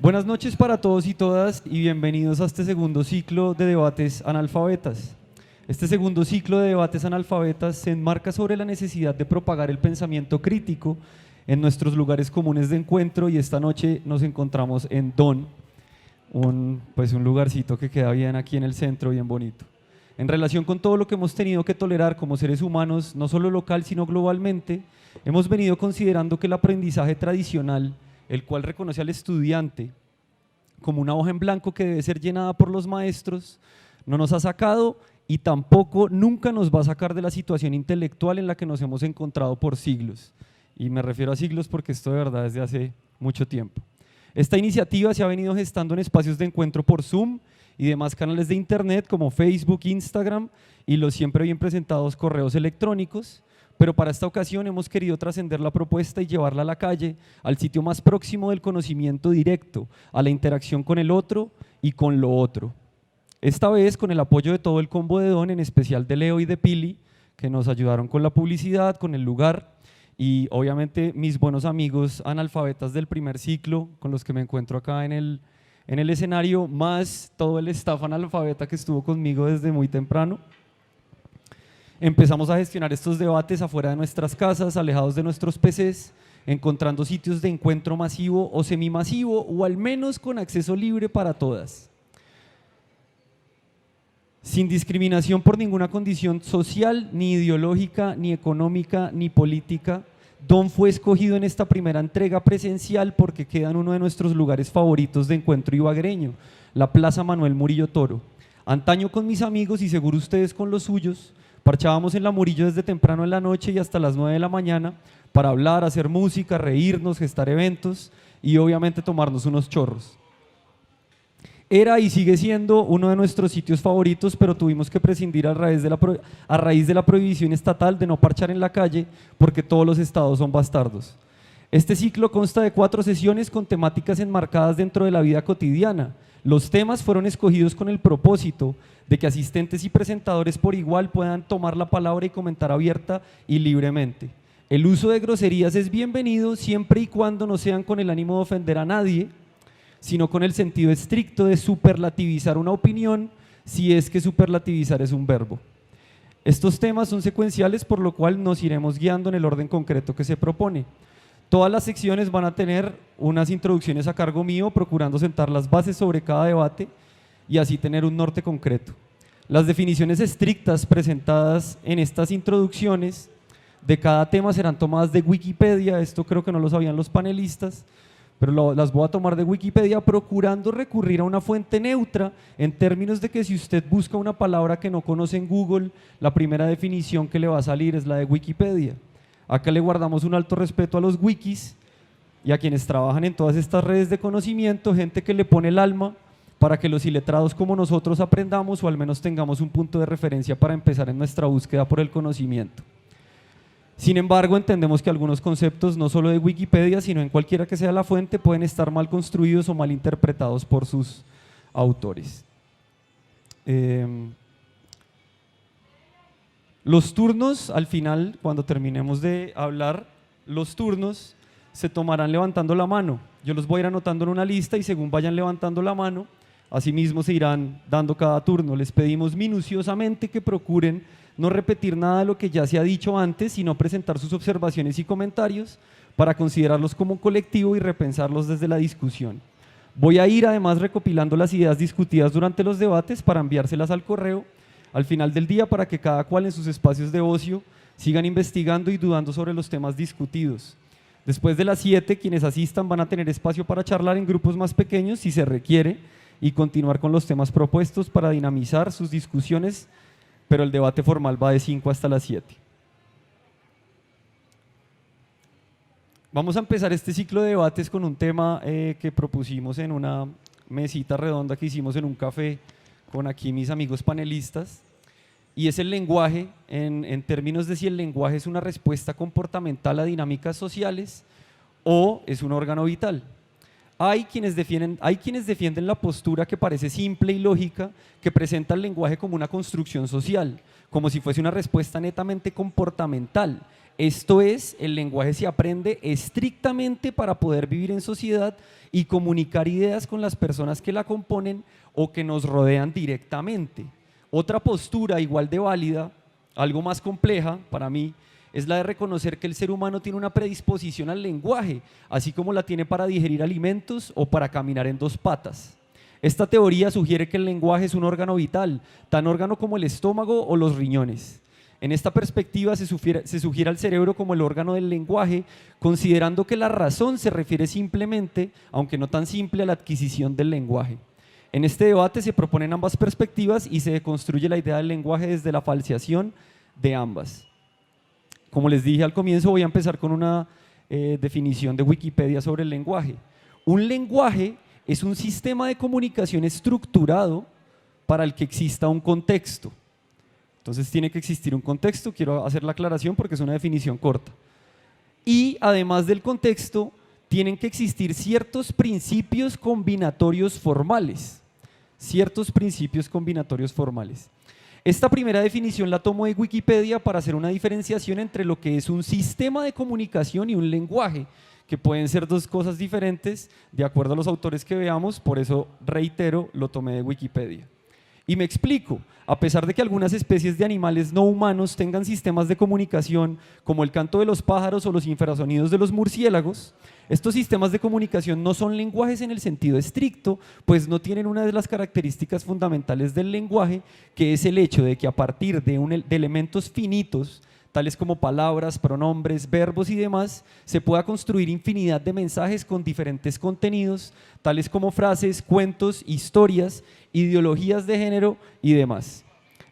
Buenas noches para todos y todas y bienvenidos a este segundo ciclo de debates analfabetas. Este segundo ciclo de debates analfabetas se enmarca sobre la necesidad de propagar el pensamiento crítico en nuestros lugares comunes de encuentro, y esta noche nos encontramos en Don, un lugarcito que queda bien aquí en el centro, bien bonito. En relación con todo lo que hemos tenido que tolerar como seres humanos, no solo local sino globalmente, hemos venido considerando que el aprendizaje tradicional, el cual reconoce al estudiante como una hoja en blanco que debe ser llenada por los maestros, no nos ha sacado y tampoco nunca nos va a sacar de la situación intelectual en la que nos hemos encontrado por siglos. Y me refiero a siglos porque esto de verdad es de hace mucho tiempo. Esta iniciativa se ha venido gestando en espacios de encuentro por Zoom y demás canales de internet como Facebook, Instagram y los siempre bien presentados correos electrónicos, pero para esta ocasión hemos querido trascender la propuesta y llevarla a la calle, al sitio más próximo del conocimiento directo, a la interacción con el otro y con lo otro. Esta vez con el apoyo de todo el combo de Don, en especial de Leo y de Pili, que nos ayudaron con la publicidad, con el lugar, y obviamente mis buenos amigos analfabetas del primer ciclo, con los que me encuentro acá en el escenario, más todo el staff analfabeta que estuvo conmigo desde muy temprano. Empezamos a gestionar estos debates afuera de nuestras casas, alejados de nuestros PCs, encontrando sitios de encuentro masivo o semimasivo, o al menos con acceso libre para todas. Sin discriminación por ninguna condición social, ni ideológica, ni económica, ni política, Don fue escogido en esta primera entrega presencial porque queda en uno de nuestros lugares favoritos de encuentro ibaguereño, la Plaza Manuel Murillo Toro. Antaño con mis amigos y seguro ustedes con los suyos, parchábamos en la Murillo desde temprano en la noche y hasta las 9 de la mañana para hablar, hacer música, reírnos, gestar eventos y obviamente tomarnos unos chorros. Era y sigue siendo uno de nuestros sitios favoritos, pero tuvimos que prescindir a raíz de la prohibición estatal de no parchar en la calle porque todos los estados son bastardos. Este ciclo consta de 4 sesiones con temáticas enmarcadas dentro de la vida cotidiana. Los temas fueron escogidos con el propósito de que asistentes y presentadores por igual puedan tomar la palabra y comentar abierta y libremente. El uso de groserías es bienvenido siempre y cuando no sean con el ánimo de ofender a nadie, sino con el sentido estricto de superlativizar una opinión, si es que superlativizar es un verbo. Estos temas son secuenciales, por lo cual nos iremos guiando en el orden concreto que se propone. Todas las secciones van a tener unas introducciones a cargo mío, procurando sentar las bases sobre cada debate y así tener un norte concreto. Las definiciones estrictas presentadas en estas introducciones de cada tema serán tomadas de Wikipedia. Esto creo que no lo sabían los panelistas, pero las voy a tomar de Wikipedia, procurando recurrir a una fuente neutra en términos de que si usted busca una palabra que no conoce en Google, la primera definición que le va a salir es la de Wikipedia. Acá le guardamos un alto respeto a los wikis y a quienes trabajan en todas estas redes de conocimiento, gente que le pone el alma para que los iletrados como nosotros aprendamos o al menos tengamos un punto de referencia para empezar en nuestra búsqueda por el conocimiento. Sin embargo, entendemos que algunos conceptos, no solo de Wikipedia, sino en cualquiera que sea la fuente, pueden estar mal construidos o mal interpretados por sus autores. Los turnos, al final, cuando terminemos de hablar, los turnos se tomarán levantando la mano. Yo los voy a ir anotando en una lista y según vayan levantando la mano, asimismo se irán dando cada turno. Les pedimos minuciosamente que procuren no repetir nada de lo que ya se ha dicho antes, sino presentar sus observaciones y comentarios para considerarlos como un colectivo y repensarlos desde la discusión. Voy a ir además recopilando las ideas discutidas durante los debates para enviárselas al correo al final del día para que cada cual en sus espacios de ocio sigan investigando y dudando sobre los temas discutidos. Después de las 7, quienes asistan van a tener espacio para charlar en grupos más pequeños si se requiere y continuar con los temas propuestos para dinamizar sus discusiones, pero el debate formal va de 5 hasta las 7. Vamos a empezar este ciclo de debates con un tema que propusimos en una mesita redonda que hicimos en un café con aquí mis amigos panelistas, y es el lenguaje, en términos de si el lenguaje es una respuesta comportamental a dinámicas sociales o es un órgano vital. Hay quienes defienden la postura que parece simple y lógica, que presenta el lenguaje como una construcción social, como si fuese una respuesta netamente comportamental. Esto es, el lenguaje se aprende estrictamente para poder vivir en sociedad y comunicar ideas con las personas que la componen o que nos rodean directamente. Otra postura igual de válida, algo más compleja para mí, es la de reconocer que el ser humano tiene una predisposición al lenguaje, así como la tiene para digerir alimentos o para caminar en dos patas. Esta teoría sugiere que el lenguaje es un órgano vital, tan órgano como el estómago o los riñones. En esta perspectiva se sugiere al cerebro como el órgano del lenguaje, considerando que la razón se refiere simplemente, aunque no tan simple, a la adquisición del lenguaje. En este debate se proponen ambas perspectivas y se deconstruye la idea del lenguaje desde la falseación de ambas. Como les dije al comienzo, voy a empezar con una definición de Wikipedia sobre el lenguaje. Un lenguaje es un sistema de comunicación estructurado para el que exista un contexto. Entonces tiene que existir un contexto, quiero hacer la aclaración porque es una definición corta. Y además del contexto, tienen que existir ciertos principios combinatorios formales. Ciertos principios combinatorios formales. Esta primera definición la tomo de Wikipedia para hacer una diferenciación entre lo que es un sistema de comunicación y un lenguaje, que pueden ser dos cosas diferentes de acuerdo a los autores que veamos, por eso reitero, lo tomé de Wikipedia. Y me explico, a pesar de que algunas especies de animales no humanos tengan sistemas de comunicación como el canto de los pájaros o los infrasonidos de los murciélagos, estos sistemas de comunicación no son lenguajes en el sentido estricto, pues no tienen una de las características fundamentales del lenguaje, que es el hecho de que a partir de elementos finitos, tales como palabras, pronombres, verbos y demás, se pueda construir infinidad de mensajes con diferentes contenidos, tales como frases, cuentos, historias, ideologías de género y demás.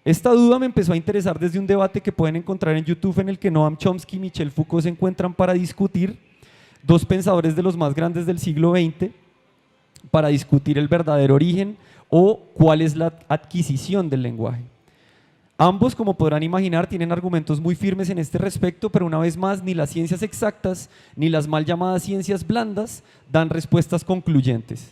Esta duda me empezó a interesar desde un debate que pueden encontrar en YouTube en el que Noam Chomsky y Michel Foucault se encuentran para discutir, dos pensadores de los más grandes del siglo XX, para discutir el verdadero origen o cuál es la adquisición del lenguaje. Ambos, como podrán imaginar, tienen argumentos muy firmes en este respecto, pero una vez más, ni las ciencias exactas, ni las mal llamadas ciencias blandas, dan respuestas concluyentes.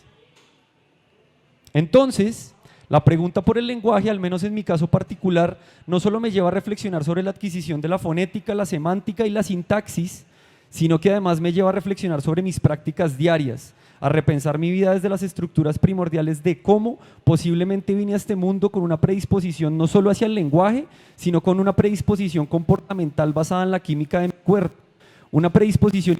Entonces, la pregunta por el lenguaje, al menos en mi caso particular, no solo me lleva a reflexionar sobre la adquisición de la fonética, la semántica y la sintaxis, sino que además me lleva a reflexionar sobre mis prácticas diarias, a repensar mi vida desde las estructuras primordiales de cómo posiblemente vine a este mundo con una predisposición no solo hacia el lenguaje, sino con una predisposición comportamental basada en la química de mi cuerpo, una predisposición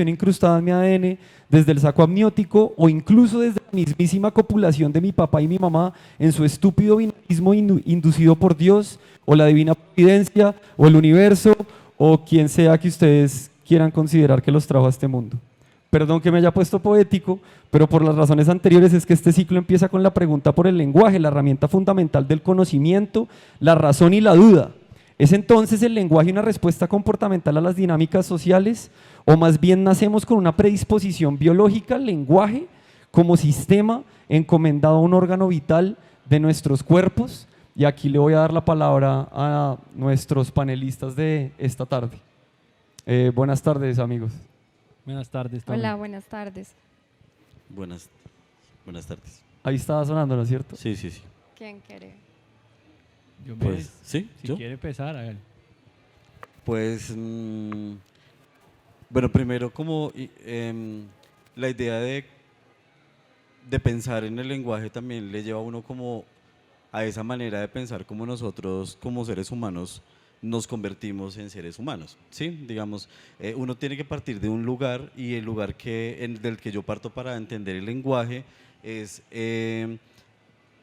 incrustada en mi ADN desde el saco amniótico o incluso desde la mismísima copulación de mi papá y mi mamá en su estúpido binarismo inducido por Dios o la divina providencia o el universo o quien sea que ustedes quieran considerar que los trajo a este mundo. Perdón que me haya puesto poético, pero por las razones anteriores es que este ciclo empieza con la pregunta por el lenguaje, la herramienta fundamental del conocimiento, la razón y la duda. ¿Es entonces el lenguaje una respuesta comportamental a las dinámicas sociales? ¿O más bien nacemos con una predisposición biológica al lenguaje como sistema encomendado a un órgano vital de nuestros cuerpos? Y aquí le voy a dar la palabra a nuestros panelistas de esta tarde. Buenas tardes, amigos. Buenas tardes. Tommy. Hola, buenas tardes. Buenas tardes. Ahí estaba sonando, ¿no es cierto? Sí, sí, sí. ¿Quién quiere? Yo Pues, ¿sí? si ¿Yo? quiere empezar, hágale. Pues, bueno, primero como la idea de pensar en el lenguaje también le lleva a uno como a esa manera de pensar como nosotros como seres humanos nos convertimos en seres humanos, ¿sí? Digamos, uno tiene que partir de un lugar y el lugar del que yo parto para entender el lenguaje es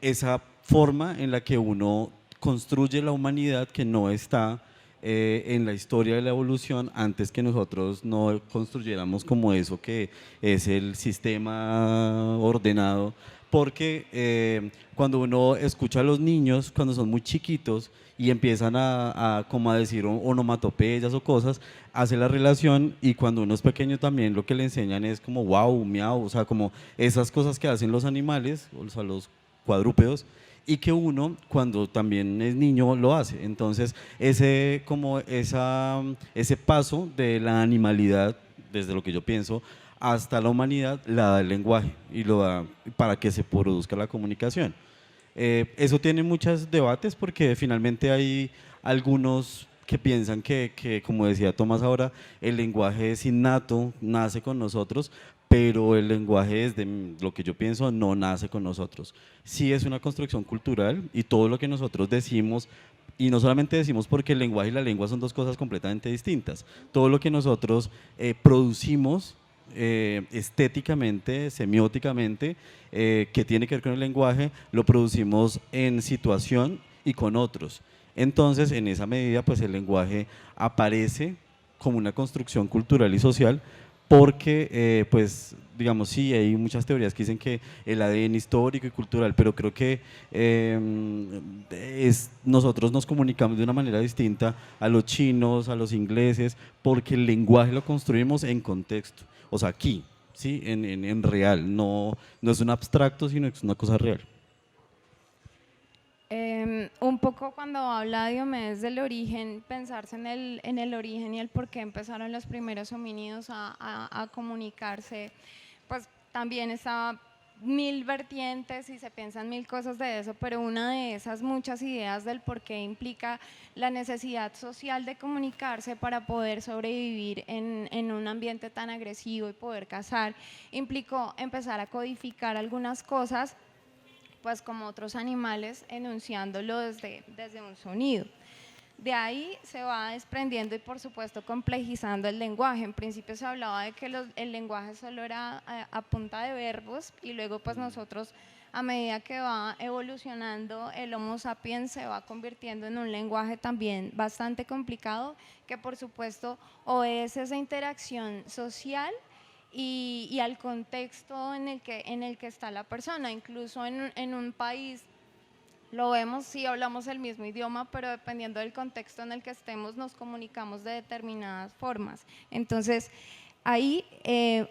esa forma en la que uno construye la humanidad que no está en la historia de la evolución antes que nosotros no construyéramos como eso que es el sistema ordenado, porque cuando uno escucha a los niños cuando son muy chiquitos y empiezan como a decir onomatopeyas o cosas, hace la relación, y cuando uno es pequeño también lo que le enseñan es como wow, miau, o sea, como esas cosas que hacen los animales, o sea, los cuadrúpedos, y que uno cuando también es niño lo hace. Entonces ese paso de la animalidad, desde lo que yo pienso, hasta la humanidad la da el lenguaje y lo da para que se produzca la comunicación. Eso tiene muchos debates porque finalmente hay algunos que piensan como decía Tomás ahora, el lenguaje es innato, nace con nosotros, pero el lenguaje, desde lo que yo pienso, no nace con nosotros. Sí es una construcción cultural y todo lo que nosotros decimos, y no solamente decimos porque el lenguaje y la lengua son dos cosas completamente distintas, todo lo que nosotros producimos estéticamente, semióticamente, que tiene que ver con el lenguaje, lo producimos en situación y con otros. Entonces, en esa medida, pues el lenguaje aparece como una construcción cultural y social porque, pues, digamos, sí, hay muchas teorías que dicen que el ADN histórico y cultural, pero creo que nosotros nos comunicamos de una manera distinta a los chinos, a los ingleses, porque el lenguaje lo construimos en contexto, o sea, aquí, ¿sí? En real, no es un abstracto, sino que es una cosa real. Un poco cuando habla Diomedes del origen, pensarse en el origen y el por qué empezaron los primeros homínidos a comunicarse, pues también está mil vertientes y se piensan mil cosas de eso, pero una de esas muchas ideas del por qué implica la necesidad social de comunicarse para poder sobrevivir en un ambiente tan agresivo y poder cazar, implicó empezar a codificar algunas cosas pues como otros animales, enunciándolo desde un sonido. De ahí se va desprendiendo y por supuesto complejizando el lenguaje. En principio se hablaba de que el lenguaje solo era a punta de verbos y luego pues nosotros a medida que va evolucionando el Homo sapiens se va convirtiendo en un lenguaje también bastante complicado que por supuesto obedece esa interacción social y al contexto en el que está la persona. Incluso en un país lo vemos si hablamos el mismo idioma, pero dependiendo del contexto en el que estemos nos comunicamos de determinadas formas. Entonces, ahí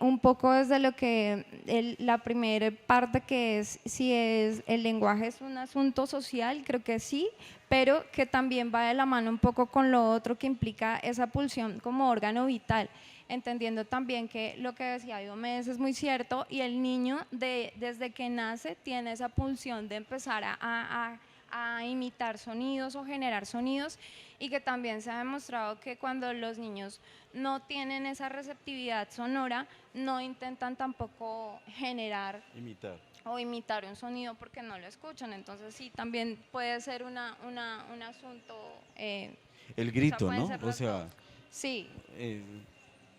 un poco desde lo que la primera parte que es si el lenguaje es un asunto social, creo que sí, pero que también va de la mano un poco con lo otro que implica esa pulsión como órgano vital, entendiendo también que lo que decía Diomedes es muy cierto y el niño desde que nace tiene esa pulsión de empezar a imitar sonidos o generar sonidos y que también se ha demostrado que cuando los niños no tienen esa receptividad sonora no intentan tampoco generar o imitar un sonido porque no lo escuchan, entonces sí, también puede ser un asunto… el grito, o sea, ¿no? O sea… sí.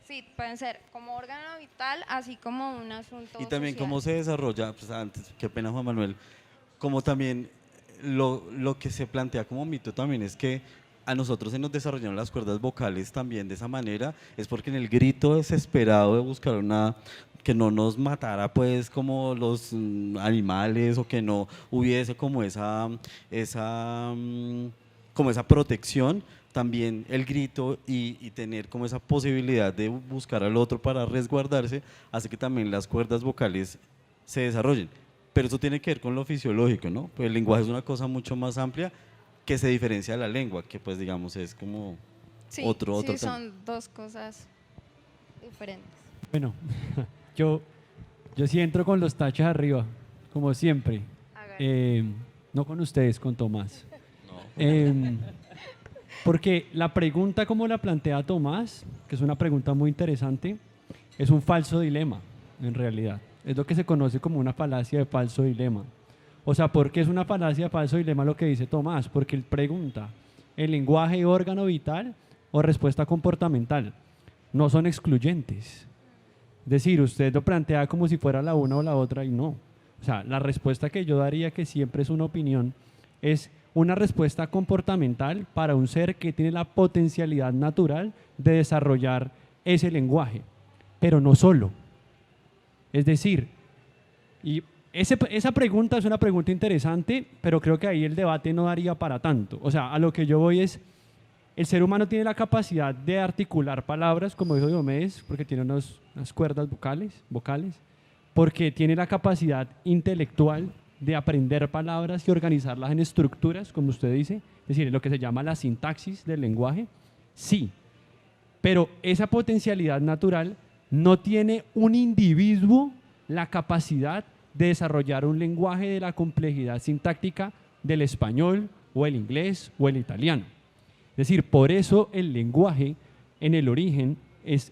Sí, pueden ser como órgano vital, así como un asunto y también social. cómo se desarrolla, pues antes, qué pena Juan Manuel, como también lo que se plantea como mito también es que a nosotros se nos desarrollaron las cuerdas vocales también de esa manera, es porque en el grito desesperado de buscar que no nos matara pues como los animales o que no hubiese como como esa protección, también el grito y tener como esa posibilidad de buscar al otro para resguardarse hace que también las cuerdas vocales se desarrollen. Pero eso tiene que ver con lo fisiológico, ¿no? Pues el lenguaje es una cosa mucho más amplia que se diferencia de la lengua, que pues digamos es como sí, otro sí, tema. son dos cosas diferentes. Bueno, yo sí entro con los tachos arriba, como siempre. No con ustedes, con Tomás. No. Porque la pregunta como la plantea Tomás, que es una pregunta muy interesante, es un falso dilema, en realidad. Es lo que se conoce como una falacia de falso dilema. O sea, ¿por qué es una falacia de falso dilema lo que dice Tomás? Porque él pregunta, ¿el lenguaje órgano vital o respuesta comportamental? No son excluyentes. Es decir, usted lo plantea como si fuera la una o la otra y no. O sea, la respuesta que yo daría, que siempre es una opinión, es una respuesta comportamental para un ser que tiene la potencialidad natural de desarrollar ese lenguaje, pero no solo. Es decir, y esa pregunta es una pregunta interesante, pero creo que ahí el debate no daría para tanto. O sea, a lo que yo voy es, el ser humano tiene la capacidad de articular palabras, como dijo Diomedes, porque tiene unas cuerdas vocales, porque tiene la capacidad intelectual de aprender palabras y organizarlas en estructuras, como usted dice, es decir, lo que se llama la sintaxis del lenguaje, sí, pero esa potencialidad natural no tiene un individuo la capacidad de desarrollar un lenguaje de la complejidad sintáctica del español o el inglés o el italiano. Es decir, por eso el lenguaje en el origen es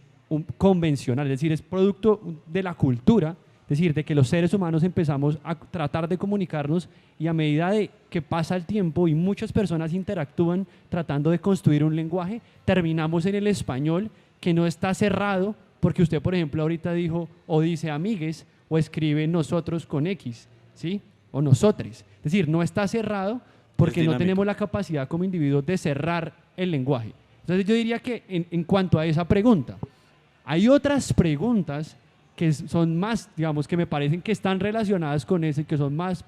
convencional, es decir, es producto de la cultura, es decir, de que los seres humanos empezamos a tratar de comunicarnos y a medida de que pasa el tiempo y muchas personas interactúan tratando de construir un lenguaje, terminamos en el español que no está cerrado, porque usted, por ejemplo, ahorita dijo o dice amigues o escribe nosotros con X, ¿sí? O nosotres. Es decir, no está cerrado porque no tenemos la capacidad como individuos de cerrar el lenguaje. Entonces yo diría que en cuanto a esa pregunta, hay otras preguntas que son más, digamos, que me parecen que están relacionadas con eso y que son más,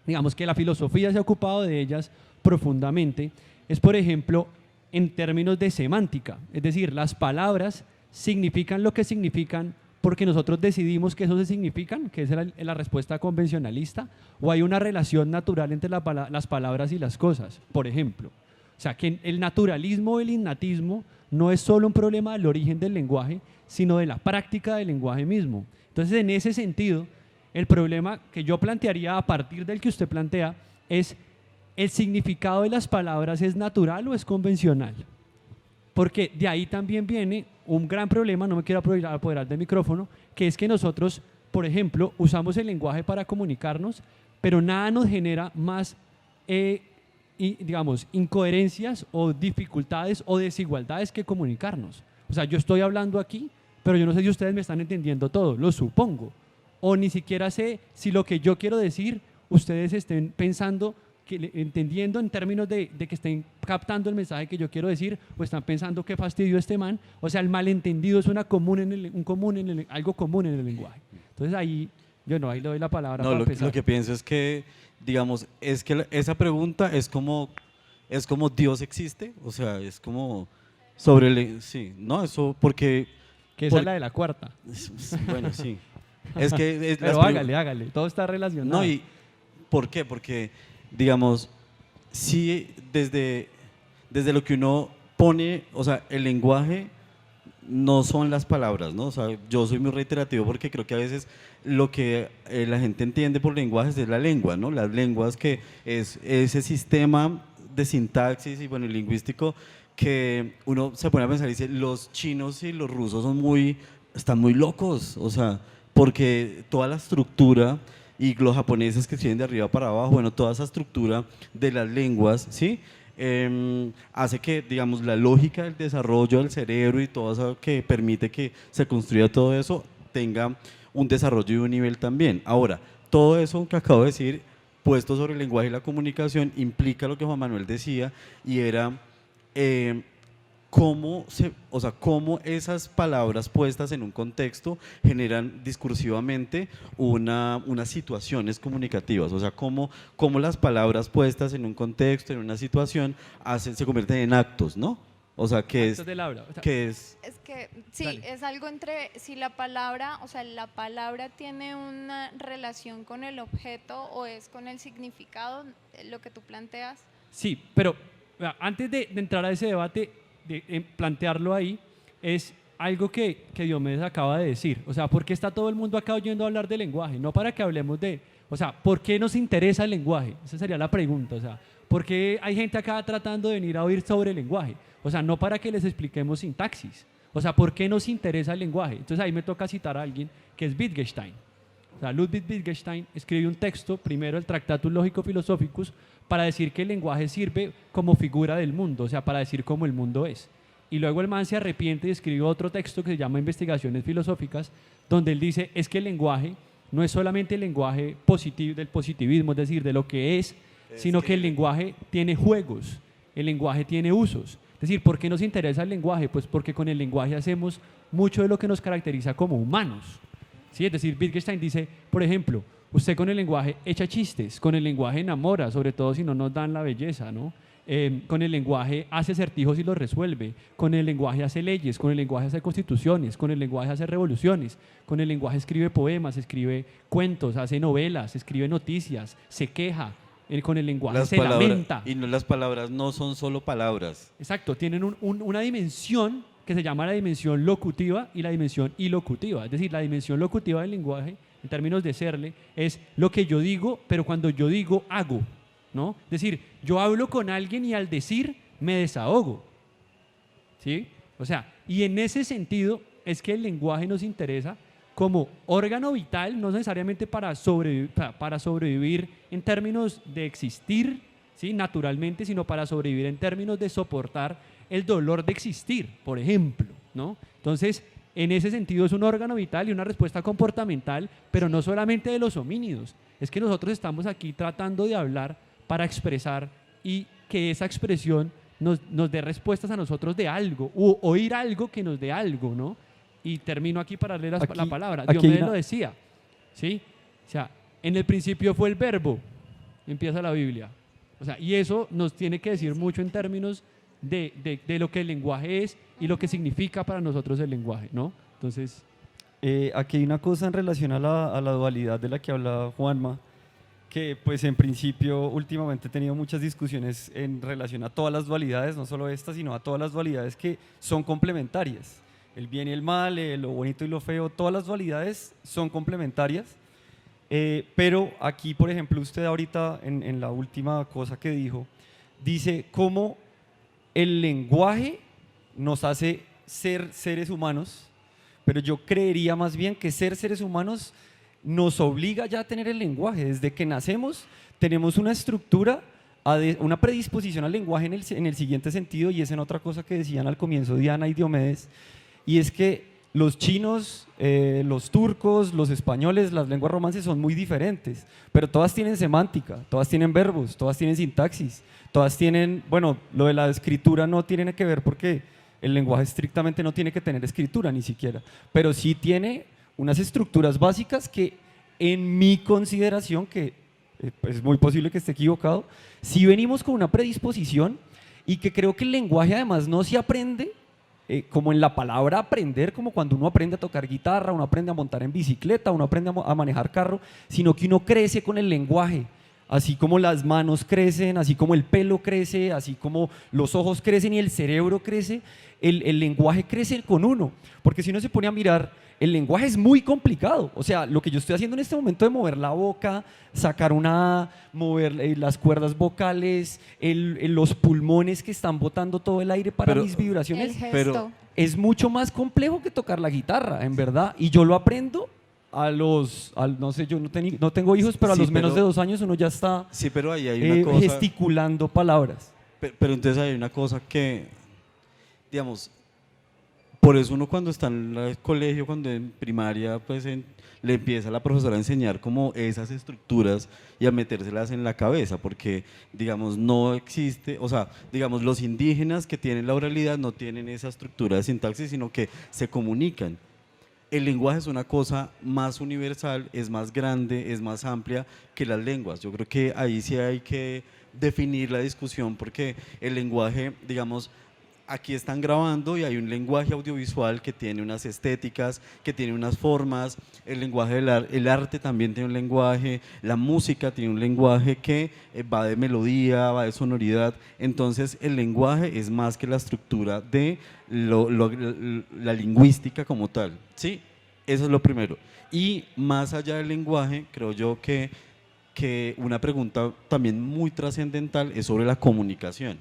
digamos, que la filosofía se ha ocupado de ellas profundamente, es por ejemplo en términos de semántica, es decir, las palabras significan lo que significan porque nosotros decidimos que eso se significan, que esa es la respuesta convencionalista, o hay una relación natural entre las palabras y las cosas, por ejemplo. O sea, que el naturalismo o el innatismo no es solo un problema del origen del lenguaje, sino de la práctica del lenguaje mismo. Entonces, en ese sentido, el problema que yo plantearía a partir del que usted plantea es: ¿el significado de las palabras es natural o es convencional? Porque de ahí también viene un gran problema, no me quiero apoderar del micrófono, que es que nosotros, por ejemplo, usamos el lenguaje para comunicarnos, pero nada nos genera más, digamos, incoherencias o dificultades o desigualdades que comunicarnos. O sea, yo estoy hablando aquí, pero yo no sé si ustedes me están entendiendo todo, lo supongo. O ni siquiera sé si lo que yo quiero decir, ustedes estén pensando, entendiendo en términos de que estén captando el mensaje que yo quiero decir, o están pensando qué fastidio este man. O sea, el malentendido es algo común en el lenguaje. Entonces ahí yo no, ahí le doy la palabra para empezar. Lo que pienso es que, digamos, es que esa pregunta es como Dios existe, o sea, es como sobre sí, no, eso porque que esa es la de la cuarta. Bueno, sí. Es que pero hágale, todo está relacionado. No, ¿y por qué? Porque, digamos, sí, desde lo que uno pone, o sea, el lenguaje no son las palabras, ¿no? O sea, yo soy muy reiterativo porque creo que a veces lo que la gente entiende por lenguajes es la lengua, ¿no? Las lenguas, que es ese sistema de sintaxis y, bueno, lingüístico, que uno se pone a pensar y dice, los chinos y los rusos están muy locos, o sea, porque toda la estructura, y los japoneses que escriben de arriba para abajo, bueno, toda esa estructura de las lenguas, ¿sí? Hace que, digamos, la lógica del desarrollo del cerebro y todo eso que permite que se construya todo eso tenga un desarrollo y un nivel también. Ahora, todo eso que acabo de decir, puesto sobre el lenguaje y la comunicación, implica lo que Juan Manuel decía, y era cómo esas palabras puestas en un contexto generan discursivamente unas situaciones comunicativas, o sea, cómo las palabras puestas en un contexto, en una situación, se convierten en actos, ¿no? O sea, actos del habla. O sea, es que sí, dale. es algo entre si la palabra, o sea, la palabra tiene una relación con el objeto o es con el significado, lo que tú planteas. Sí, pero antes de entrar a ese debate, de plantearlo ahí, es algo que Diomedes acaba de decir. O sea, ¿por qué está todo el mundo acá oyendo hablar de lenguaje? No para que hablemos o sea, ¿por qué nos interesa el lenguaje? Esa sería la pregunta. O sea, ¿por qué hay gente acá tratando de venir a oír sobre el lenguaje? O sea, no para que les expliquemos sintaxis. O sea, ¿por qué nos interesa el lenguaje? Entonces ahí me toca citar a alguien que es Wittgenstein. O sea, Ludwig Wittgenstein escribió un texto, primero el Tractatus Lógico-Philosophicus, para decir que el lenguaje sirve como figura del mundo, o sea, para decir cómo el mundo es. Y luego el man se arrepiente y escribió otro texto que se llama Investigaciones Filosóficas, donde él dice, es que el lenguaje no es solamente el lenguaje del positivismo, es decir, de lo que es, sino que el lenguaje tiene juegos, el lenguaje tiene usos. Es decir, ¿por qué nos interesa el lenguaje? Pues porque con el lenguaje hacemos mucho de lo que nos caracteriza como humanos. ¿Sí? Es decir, Wittgenstein dice, por ejemplo, usted con el lenguaje echa chistes, con el lenguaje enamora, sobre todo si no nos dan la belleza, ¿no? Con el lenguaje hace acertijos y los resuelve, con el lenguaje hace leyes, con el lenguaje hace constituciones, con el lenguaje hace revoluciones, con el lenguaje escribe poemas, escribe cuentos, hace novelas, escribe noticias, se queja, con el lenguaje se lamenta. Y las palabras no son solo palabras. Exacto, tienen una dimensión que se llama la dimensión locutiva y la dimensión ilocutiva. Es decir, la dimensión locutiva del lenguaje en términos de serle, es lo que yo digo, pero cuando yo digo, hago, ¿no? Es decir, yo hablo con alguien y al decir, me desahogo, ¿sí? O sea, y en ese sentido es que el lenguaje nos interesa como órgano vital, no necesariamente para sobrevivir en términos de existir, ¿sí? Naturalmente, sino para sobrevivir en términos de soportar el dolor de existir, por ejemplo, ¿no? Entonces, en ese sentido es un órgano vital y una respuesta comportamental, pero no solamente de los homínidos, es que nosotros estamos aquí tratando de hablar para expresar y que esa expresión nos dé respuestas a nosotros de algo, o oír algo que nos dé algo, ¿no? Y termino aquí para darle la palabra. Diomedes lo decía, ¿sí? O sea, en el principio fue el verbo, empieza la Biblia. O sea, y eso nos tiene que decir mucho en términos de lo que el lenguaje es y lo que significa para nosotros el lenguaje, ¿no? Entonces… Aquí hay una cosa en relación a la dualidad de la que hablaba Juanma, que pues en principio últimamente he tenido muchas discusiones en relación a todas las dualidades, no solo esta, sino a todas las dualidades que son complementarias. El bien y el mal, lo bonito y lo feo, todas las dualidades son complementarias, pero aquí, por ejemplo, usted ahorita en la última cosa que dijo, dice cómo el lenguaje nos hace ser seres humanos, pero yo creería más bien que ser seres humanos nos obliga ya a tener el lenguaje. Desde que nacemos tenemos una estructura, una predisposición al lenguaje en el siguiente sentido, y es en otra cosa que decían al comienzo Diana y Diomedes, y es que los chinos, los turcos, los españoles, las lenguas romances son muy diferentes, pero todas tienen semántica, todas tienen verbos, todas tienen sintaxis, todas tienen, bueno, lo de la escritura no tiene que ver porque el lenguaje estrictamente no tiene que tener escritura ni siquiera, pero sí tiene unas estructuras básicas que en mi consideración, que es muy posible que esté equivocado, sí venimos con una predisposición, y que creo que el lenguaje además no se aprende como en la palabra aprender, como cuando uno aprende a tocar guitarra, uno aprende a montar en bicicleta, uno aprende a manejar carro, sino que uno crece con el lenguaje, así como las manos crecen, así como el pelo crece, así como los ojos crecen y el cerebro crece, el lenguaje crece con uno, porque si uno se pone a mirar, el lenguaje es muy complicado. O sea, lo que yo estoy haciendo en este momento de mover la boca, sacar mover las cuerdas vocales, los pulmones que están botando todo el aire para mis vibraciones, es mucho más complejo que tocar la guitarra, en verdad. Y yo lo aprendo no sé, yo no tengo hijos, pero a los menos de 2 años uno ya está pero ahí hay una cosa, gesticulando palabras. Pero entonces hay una cosa que, digamos, por eso uno cuando está en el colegio, cuando en primaria, pues le empieza la profesora a enseñar como esas estructuras y a metérselas en la cabeza, porque digamos no existe, o sea, digamos los indígenas que tienen la oralidad no tienen esa estructura de sintaxis, sino que se comunican. El lenguaje es una cosa más universal, es más grande, es más amplia que las lenguas. Yo creo que ahí sí hay que definir la discusión, porque el lenguaje, digamos, aquí están grabando y hay un lenguaje audiovisual que tiene unas estéticas, que tiene unas formas, el arte también tiene un lenguaje, la música tiene un lenguaje que va de melodía, va de sonoridad. Entonces el lenguaje es más que la estructura de la lingüística como tal, ¿sí? Eso es lo primero. Y más allá del lenguaje, creo yo que una pregunta también muy trascendental es sobre la comunicación,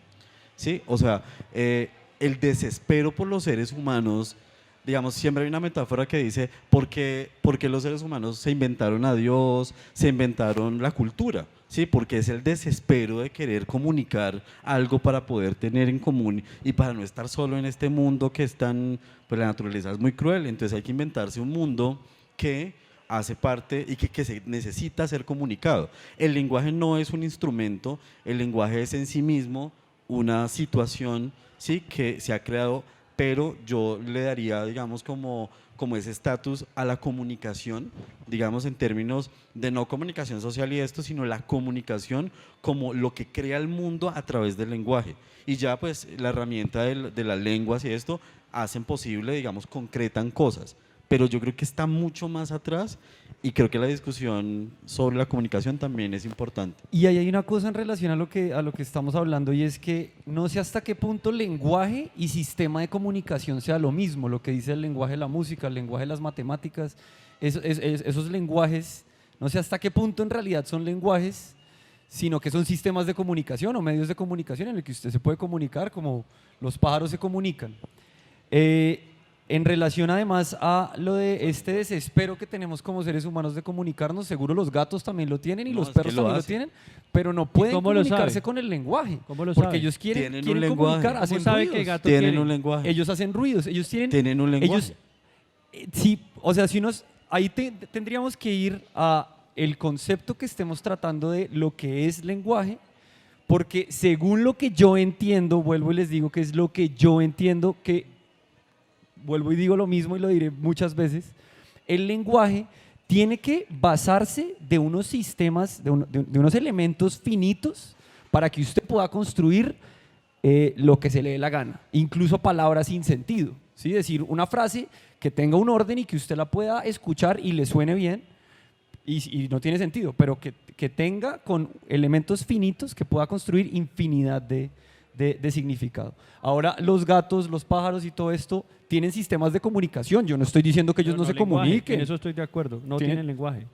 ¿sí? O sea, el desespero por los seres humanos, digamos, siempre hay una metáfora que dice, ¿por qué los seres humanos se inventaron a Dios, se inventaron la cultura? ¿Sí? Porque es el desespero de querer comunicar algo para poder tener en común y para no estar solo en este mundo que es tan, pues la naturaleza es muy cruel, entonces hay que inventarse un mundo que hace parte y que se necesita ser comunicado. El lenguaje no es un instrumento, el lenguaje es en sí mismo una situación, ¿sí?, que se ha creado, pero yo le daría, digamos, como ese estatus a la comunicación, digamos, en términos de no comunicación social y esto, sino la comunicación como lo que crea el mundo a través del lenguaje. Y ya pues la herramienta de las lenguas y esto hacen posible, digamos, concretan cosas, pero yo creo que está mucho más atrás y creo que la discusión sobre la comunicación también es importante. Y ahí hay una cosa en relación a lo que estamos hablando y es que no sé hasta qué punto lenguaje y sistema de comunicación sea lo mismo, lo que dice el lenguaje de la música, el lenguaje de las matemáticas, esos lenguajes, no sé hasta qué punto en realidad son lenguajes, sino que son sistemas de comunicación o medios de comunicación en el que usted se puede comunicar como los pájaros se comunican. En relación además a lo de este desespero que tenemos como seres humanos de comunicarnos, seguro los gatos también lo tienen y No, los es que perros lo también lo hacen. tienen, pero no pueden cómo lo comunicarse sabe? con el lenguaje. ¿Cómo lo porque sabe? ellos quieren Tienen un comunicar, lenguaje. ¿Cómo hacen sabe ruidos. que gato Tienen tiene? un lenguaje. Ellos hacen ruidos, ellos Tienen un lenguaje. ellos, sí, o sea, si nos, ahí tendríamos que ir a el concepto que estemos tratando de lo que es lenguaje, porque según lo que yo entiendo, vuelvo y les digo que es lo que yo entiendo, que vuelvo y digo lo mismo y lo diré muchas veces, el lenguaje tiene que basarse de unos sistemas, de unos elementos finitos para que usted pueda construir lo que se le dé la gana, incluso palabras sin sentido, ¿sí? Decir una frase que tenga un orden y que usted la pueda escuchar y le suene bien y no tiene sentido, pero que tenga con elementos finitos que pueda construir infinidad de significado. Ahora los gatos, los pájaros y todo esto tienen sistemas de comunicación, yo no estoy diciendo que ellos Pero no se lenguaje, comuniquen. En eso estoy de acuerdo, no Tienen- tienen lenguaje.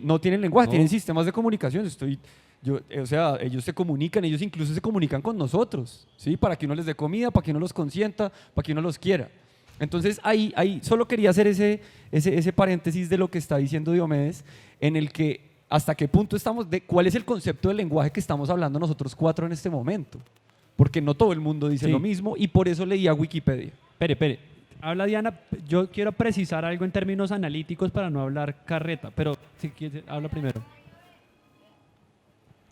No tienen lenguaje, No. tienen sistemas de comunicación. O sea, ellos se comunican, ellos incluso se comunican con nosotros, ¿sí? Para que uno les dé comida, para que uno los consienta, para que uno los quiera. Entonces, ahí solo quería hacer ese paréntesis de lo que está diciendo Diomedes, en el que hasta qué punto estamos, cuál es el concepto del lenguaje que estamos hablando nosotros cuatro en este momento. Porque no todo el mundo dice Sí. lo mismo y por eso leía Wikipedia. Espere. Habla Diana, yo quiero precisar algo en términos analíticos para no hablar carreta, pero si quieres, habla primero.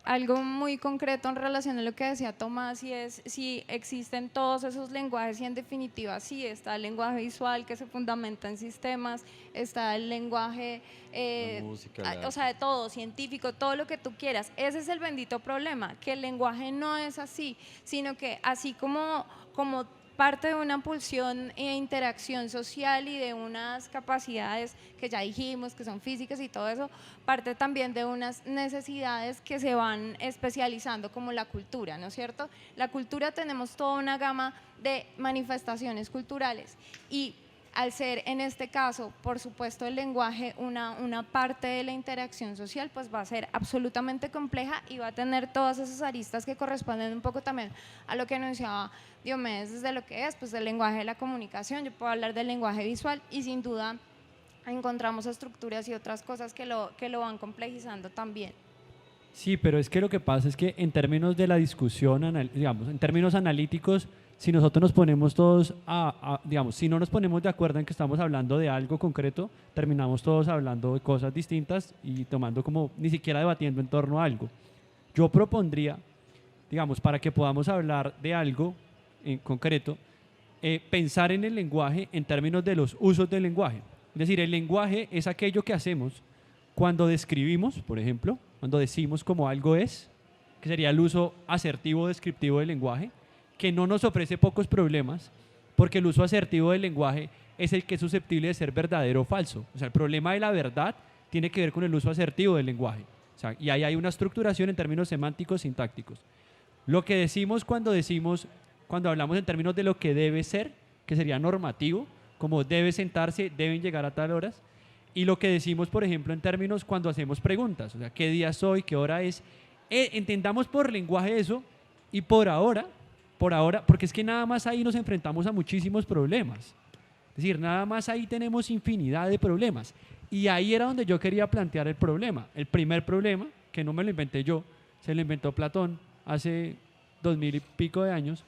Algo muy concreto en relación a lo que decía Tomás y es si existen todos esos lenguajes y en definitiva sí, está el lenguaje visual que se fundamenta en sistemas, está el lenguaje, La música, la- o sea, de todo, científico, todo lo que tú quieras. Ese es el bendito problema, que el lenguaje no es así, sino que así como parte de una pulsión e interacción social y de unas capacidades que ya dijimos que son físicas y todo eso, parte también de unas necesidades que se van especializando como la cultura, ¿no es cierto? La cultura tenemos toda una gama de manifestaciones culturales y al ser en este caso, por supuesto, el lenguaje una parte de la interacción social, pues va a ser absolutamente compleja y va a tener todas esas aristas que corresponden un poco también a lo que anunciaba Diomedes desde lo que es, pues el lenguaje de la comunicación. Yo puedo hablar del lenguaje visual y sin duda encontramos estructuras y otras cosas que lo van complejizando también. Sí, pero es que lo que pasa es que en términos de la discusión, digamos, en términos analíticos, si nosotros nos ponemos todos digamos, si no nos ponemos de acuerdo en que estamos hablando de algo concreto, terminamos todos hablando de cosas distintas y tomando como, ni siquiera debatiendo en torno a algo. Yo propondría, digamos, para que podamos hablar de algo en concreto, pensar en el lenguaje en términos de los usos del lenguaje. Es decir, el lenguaje es aquello que hacemos cuando describimos, por ejemplo, cuando decimos cómo algo es, que sería el uso asertivo descriptivo del lenguaje, que no nos ofrece pocos problemas, porque el uso asertivo del lenguaje es el que es susceptible de ser verdadero o falso. O sea, el problema de la verdad tiene que ver con el uso asertivo del lenguaje. O sea, y ahí hay una estructuración en términos semánticos, sintácticos. Lo que decimos cuando hablamos en términos de lo que debe ser, que sería normativo, como debe sentarse, deben llegar a tal horas, y lo que decimos, por ejemplo, en términos cuando hacemos preguntas, o sea, qué día soy, qué hora es, entendamos por lenguaje eso, y por ahora, porque es que nada más ahí nos enfrentamos a muchísimos problemas, es decir, nada más ahí tenemos infinidad de problemas, y ahí era donde yo quería plantear el problema. El primer problema, que no me lo inventé yo, se lo inventó Platón hace 2000 y pico de años,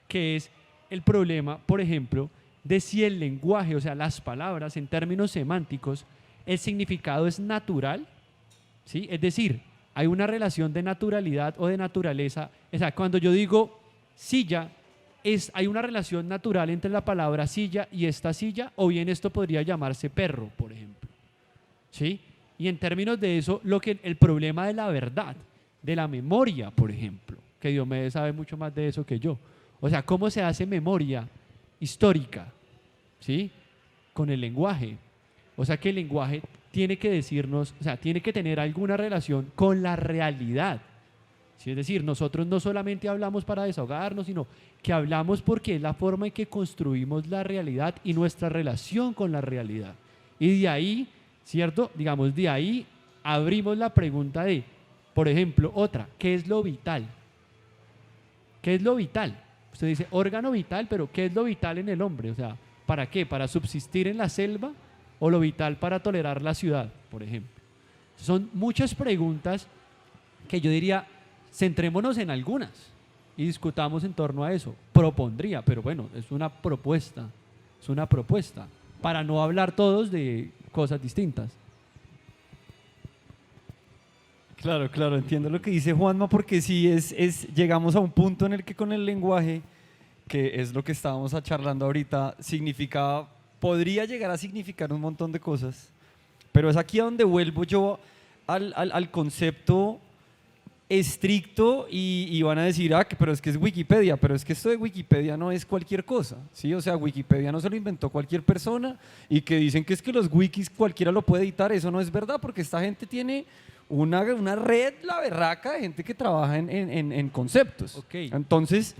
que es el problema, por ejemplo, de si el lenguaje, o sea, las palabras en términos semánticos, el significado es natural, ¿sí? Es decir, hay una relación de naturalidad o de naturaleza. O sea, cuando yo digo silla, hay una relación natural entre la palabra silla y esta silla, o bien esto podría llamarse perro, por ejemplo, ¿sí? Y en términos de eso, el problema de la verdad, de la memoria, por ejemplo, que Diomedes sabe mucho más de eso que yo. O sea, ¿cómo se hace memoria histórica? ¿Sí? Con el lenguaje. O sea que el lenguaje tiene que decirnos, o sea, tiene que tener alguna relación con la realidad. ¿Sí? Es decir, nosotros no solamente hablamos para desahogarnos, sino que hablamos porque es la forma en que construimos la realidad y nuestra relación con la realidad. Y de ahí, ¿cierto? Digamos, de ahí abrimos la pregunta de, por ejemplo, otra, ¿qué es lo vital? ¿Qué es lo vital? Usted dice órgano vital, pero ¿qué es lo vital en el hombre? O sea, ¿para qué? ¿Para subsistir en la selva o lo vital para tolerar la ciudad, por ejemplo? Son muchas preguntas que yo diría, centrémonos en algunas y discutamos en torno a eso. Propondría, pero bueno, es una propuesta para no hablar todos de cosas distintas. Claro, claro, entiendo lo que dice Juanma, porque sí llegamos a un punto en el que con el lenguaje, que es lo que estábamos charlando ahorita, podría llegar a significar un montón de cosas, pero es aquí a donde vuelvo yo al concepto estricto y van a decir, pero es que es Wikipedia, pero es que esto de Wikipedia no es cualquier cosa, ¿sí? O sea, Wikipedia no se lo inventó cualquier persona y que dicen que es que los wikis cualquiera lo puede editar, eso no es verdad, porque esta gente tiene una red, la berraca, de gente que trabaja en conceptos. Okay. Entonces,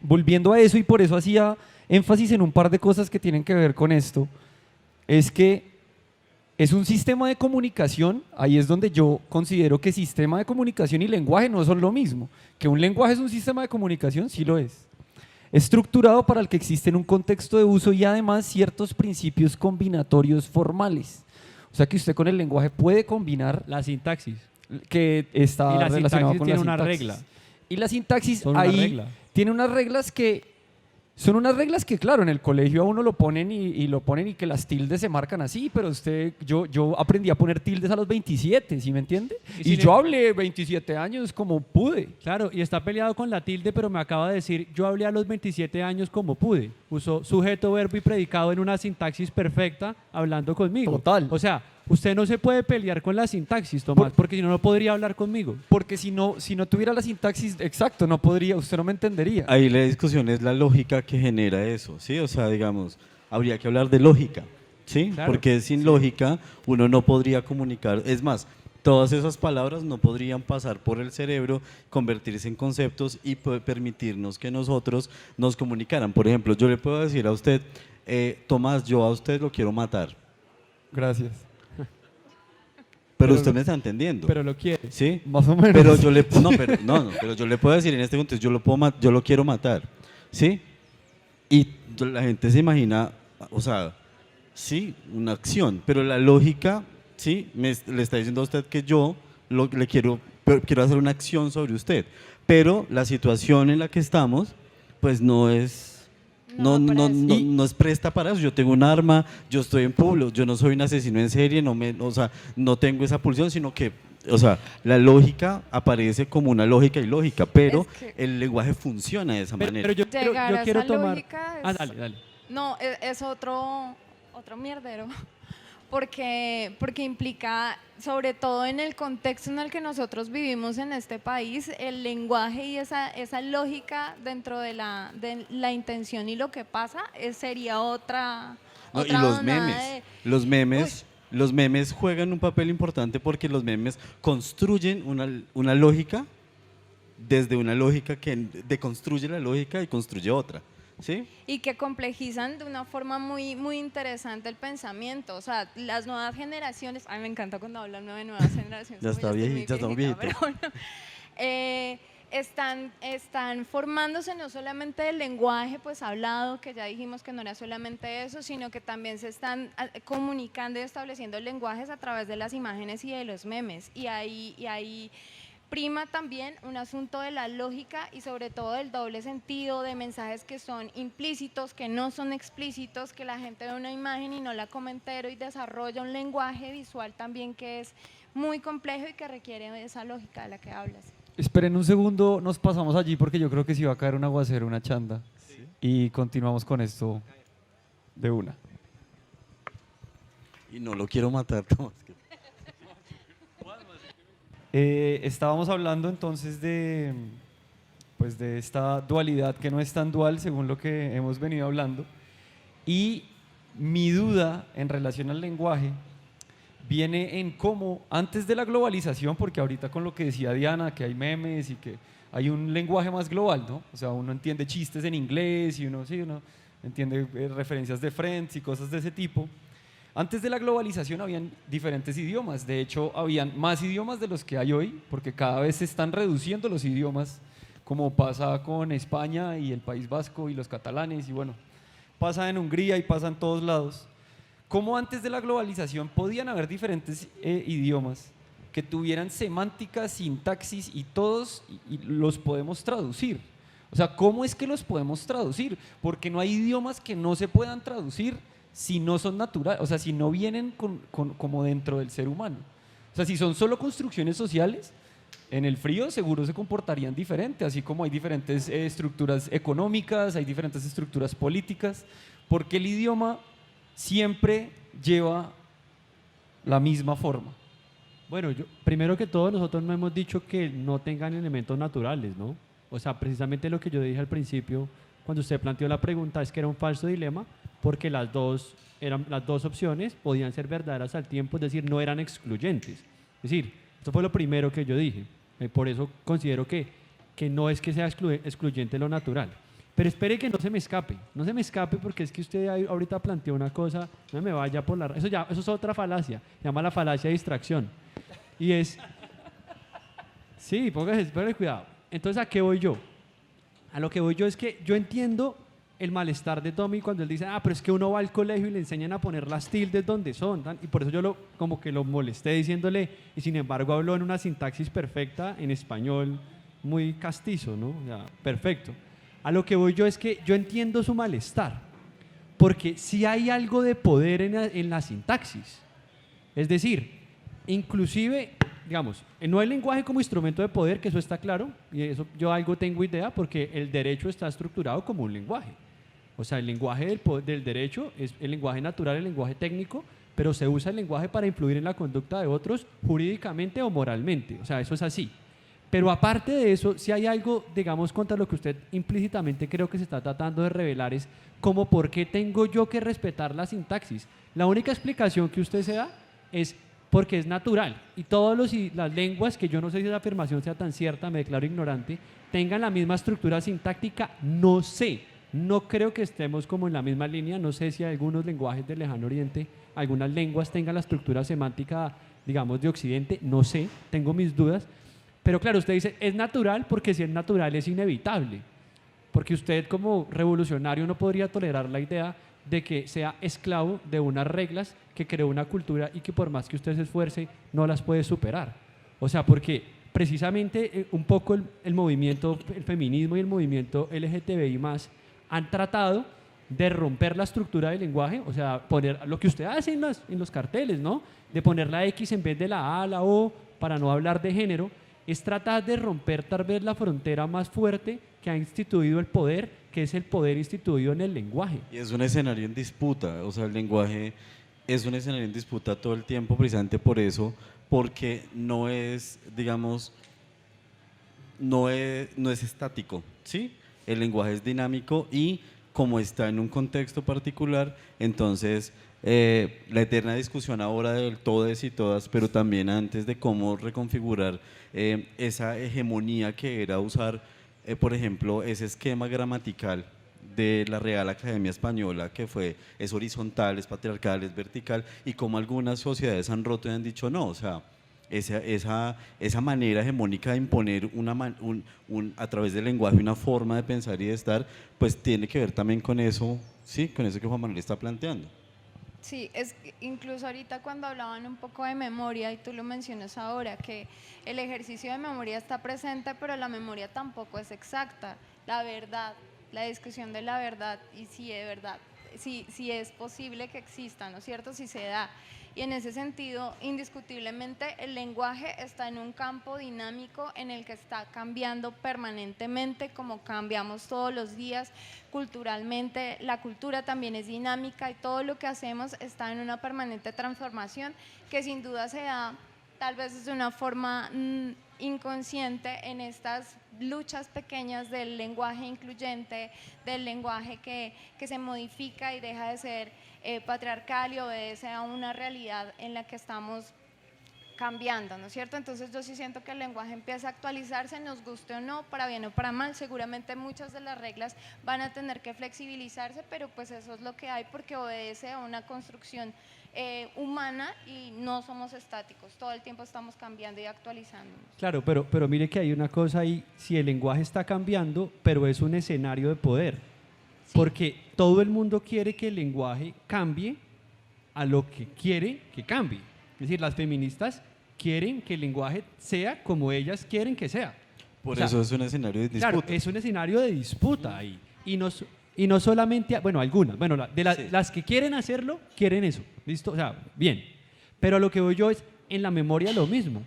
volviendo a eso, y por eso hacía énfasis en un par de cosas que tienen que ver con esto, es que es un sistema de comunicación, ahí es donde yo considero que sistema de comunicación y lenguaje no son lo mismo. Que un lenguaje es un sistema de comunicación, sí lo es. Estructurado para el que existen un contexto de uso y además ciertos principios combinatorios formales. O sea que usted con el lenguaje puede combinar la sintaxis, que está y la relacionado sintaxis con tiene la una sintaxis. regla. Y la sintaxis Son una ahí regla. tiene unas reglas que son unas reglas que, claro, en el colegio a uno lo ponen y lo ponen y que las tildes se marcan así, pero yo aprendí a poner tildes a los 27, ¿sí me entiende? Y yo hablé 27 años como pude. Claro, y está peleado con la tilde, pero me acaba de decir, yo hablé a los 27 años como pude. Usó sujeto, verbo y predicado en una sintaxis perfecta hablando conmigo. Total. O sea, usted no se puede pelear con la sintaxis, Tomás, porque si no, no podría hablar conmigo. Porque si no tuviera la sintaxis, exacto, no podría, usted no me entendería. Ahí la discusión es la lógica que genera eso, ¿sí? O sea, digamos, habría que hablar de lógica, ¿sí? Claro, Porque sin lógica uno no podría comunicar. Es más, todas esas palabras no podrían pasar por el cerebro, convertirse en conceptos y permitirnos que nosotros nos comunicaran. Por ejemplo, yo le puedo decir a usted, Tomás, yo a usted lo quiero matar. Gracias. Pero usted me está entendiendo. Pero lo quiere. ¿Sí? Más o menos. Pero yo le pero yo le puedo decir en este contexto, yo lo quiero matar. ¿Sí? Y la gente se imagina, o sea, sí, una acción, pero la lógica, sí, le está diciendo a usted que yo quiero hacer una acción sobre usted, pero la situación en la que estamos, pues no es no es presta para eso. Yo tengo un arma, yo estoy en pueblo, yo no soy un asesino en serie, o sea, no tengo esa pulsión, sino que, o sea, la lógica aparece como una lógica ilógica, pero el lenguaje funciona de esa manera. Pero yo quiero tomar... lógica dale. No, es otro mierdero. Porque implica, sobre todo en el contexto en el que nosotros vivimos en este país, el lenguaje y esa lógica dentro de la intención y lo que pasa sería otra Y los memes juegan un papel importante porque los memes construyen una lógica desde una lógica que deconstruye la lógica y construye otra. ¿Sí? Y que complejizan de una forma muy, muy interesante el pensamiento. O sea, las nuevas generaciones, a mí me encanta cuando hablan de nuevas generaciones. Ya está viejita, ya estamos viejitos. Están formándose no solamente del lenguaje pues hablado, que ya dijimos que no era solamente eso, sino que también se están comunicando y estableciendo lenguajes a través de las imágenes y de los memes. Y ahí prima también un asunto de la lógica y sobre todo del doble sentido, de mensajes que son implícitos, que no son explícitos, que la gente ve una imagen y no la come entero y desarrolla un lenguaje visual también que es muy complejo y que requiere esa lógica de la que hablas. Esperen un segundo, nos pasamos allí porque yo creo que sí va a caer un aguacero, una chanda. ¿Sí? Y continuamos con esto de una. Y no lo quiero matar, Tomás. Estábamos hablando entonces de esta dualidad que no es tan dual según lo que hemos venido hablando y Mi duda en relación al lenguaje viene en cómo antes de la globalización, porque ahorita con lo que decía Diana, que hay memes y que hay un lenguaje más global, ¿no? O sea, uno entiende chistes en inglés y uno entiende referencias de Friends y cosas de ese tipo. Antes de la globalización habían diferentes idiomas, de hecho habían más idiomas de los que hay hoy, porque cada vez se están reduciendo los idiomas, como pasa con España y el País Vasco y los catalanes, y bueno, pasa en Hungría y pasa en todos lados. ¿Cómo antes de la globalización podían haber diferentes idiomas que tuvieran semántica, sintaxis y todos y los podemos traducir? O sea, ¿cómo es que los podemos traducir? Porque no hay idiomas que no se puedan traducir si no son naturales, o sea, si no vienen como dentro del ser humano. O sea, si son solo construcciones sociales, en el frío seguro se comportarían diferente, así como hay diferentes estructuras económicas, hay diferentes estructuras políticas, porque el idioma siempre lleva la misma forma. Bueno, primero que todo, nosotros no hemos dicho que no tengan elementos naturales, ¿no? O sea, precisamente lo que yo dije al principio, cuando usted planteó la pregunta, es que era un falso dilema, porque las dos opciones podían ser verdaderas al tiempo, es decir, no eran excluyentes. Es decir, esto fue lo primero que yo dije. Por eso considero que no es que sea excluyente lo natural. Pero espere que no se me escape porque es que usted ahorita planteó una cosa, no me vaya por la... Eso es otra falacia, se llama la falacia de distracción. Y es... Sí, póngase cuidado. Entonces, ¿a qué voy yo? A lo que voy yo es que yo entiendo el malestar de Tommy cuando él dice, pero es que uno va al colegio y le enseñan a poner las tildes donde son, y por eso yo como que lo molesté diciéndole, y sin embargo habló en una sintaxis perfecta en español muy castizo, ¿no? O sea, perfecto. A lo que voy yo es que yo entiendo su malestar, porque si hay algo de poder en la sintaxis. Es decir, inclusive, digamos, no el lenguaje como instrumento de poder, que eso está claro, y eso yo algo tengo idea, porque el derecho está estructurado como un lenguaje. O sea, el lenguaje del derecho es el lenguaje natural, el lenguaje técnico, pero se usa el lenguaje para influir en la conducta de otros jurídicamente o moralmente. O sea, eso es así. Pero aparte de eso, si hay algo, digamos, contra lo que usted implícitamente creo que se está tratando de revelar es como por qué tengo yo que respetar la sintaxis. La única explicación que usted se da es porque es natural y las lenguas, que yo no sé si esa afirmación sea tan cierta, me declaro ignorante, tengan la misma estructura sintáctica, no sé, no creo que estemos como en la misma línea, no sé si algunos lenguajes del lejano oriente, algunas lenguas tengan la estructura semántica, digamos, de occidente, no sé, tengo mis dudas, pero claro, usted dice, es natural porque si es natural es inevitable, porque usted como revolucionario no podría tolerar la idea de que sea esclavo de unas reglas que creó una cultura y que por más que usted se esfuerce no las puede superar. O sea, porque precisamente un poco el movimiento, el feminismo y el movimiento LGTBI+, han tratado de romper la estructura del lenguaje, o sea, poner lo que usted hace en los carteles, ¿no? De poner la X en vez de la A, la O, para no hablar de género, es tratar de romper tal vez la frontera más fuerte que ha instituido el poder, que es el poder instituido en el lenguaje. Y es un escenario en disputa, o sea, el lenguaje es un escenario en disputa todo el tiempo precisamente por eso, porque no es, digamos, no es estático, ¿sí? El lenguaje es dinámico y como está en un contexto particular, entonces la eterna discusión ahora del todes y todas, pero también antes de cómo reconfigurar esa hegemonía que era usar, por ejemplo, ese esquema gramatical de la Real Academia Española, que es horizontal, es patriarcal, es vertical, y como algunas sociedades han roto y han dicho no, o sea, esa manera hegemónica de imponer a través del lenguaje una forma de pensar y de estar, pues tiene que ver también con eso, sí, con eso que Juan Manuel está planteando. Sí, es que incluso ahorita cuando hablaban un poco de memoria, y tú lo mencionas ahora, que el ejercicio de memoria está presente, pero la memoria tampoco es exacta. La verdad, la discusión de la verdad y si de verdad, si es posible que exista, ¿no es cierto? Si se da. Y en ese sentido, indiscutiblemente, el lenguaje está en un campo dinámico en el que está cambiando permanentemente, como cambiamos todos los días culturalmente. La cultura también es dinámica y todo lo que hacemos está en una permanente transformación que sin duda se da tal vez de una forma inconsciente en estas luchas pequeñas del lenguaje incluyente, del lenguaje que se modifica y deja de ser patriarcal y obedece a una realidad en la que estamos cambiando, ¿no es cierto? Entonces yo sí siento que el lenguaje empieza a actualizarse, nos guste o no, para bien o para mal. Seguramente muchas de las reglas van a tener que flexibilizarse, pero pues eso es lo que hay porque obedece a una construcción humana y no somos estáticos, todo el tiempo estamos cambiando y actualizándonos. Claro, pero mire que hay una cosa ahí, si el lenguaje está cambiando, pero es un escenario de poder, Sí. porque todo el mundo quiere que el lenguaje cambie a lo que quiere que cambie. Es decir, las feministas quieren que el lenguaje sea como ellas quieren que sea. Por O sea, eso es un escenario de disputa. claro, es un escenario de disputa ahí. Y no solamente, bueno, algunas, bueno, Sí. las que quieren hacerlo, quieren eso, ¿listo? O sea, bien. Pero a lo que voy yo es, en la memoria lo mismo.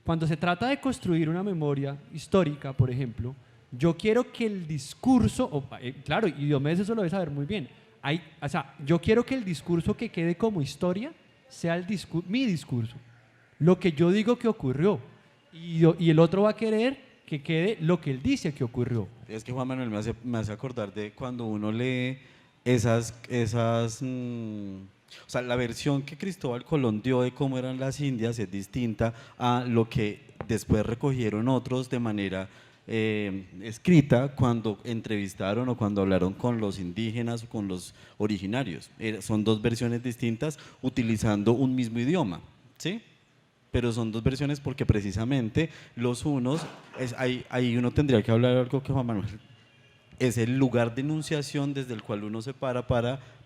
Cuando se trata de construir una memoria histórica, por ejemplo, yo quiero que el discurso, claro, y Diomedes eso lo debe saber muy bien, o sea, yo quiero que el discurso que quede como historia sea mi discurso, lo que yo digo que ocurrió, y el otro va a querer que quede lo que él dice que ocurrió. Es que Juan Manuel me hace acordar de cuando uno lee o sea, la versión que Cristóbal Colón dio de cómo eran las Indias es distinta a lo que después recogieron otros de manera escrita cuando entrevistaron o cuando hablaron con los indígenas o con los originarios. Son dos versiones distintas utilizando un mismo idioma, ¿sí? Pero son dos versiones porque precisamente los unos, ahí uno tendría que hablar algo que Juan Manuel, es el lugar de enunciación desde el cual uno se para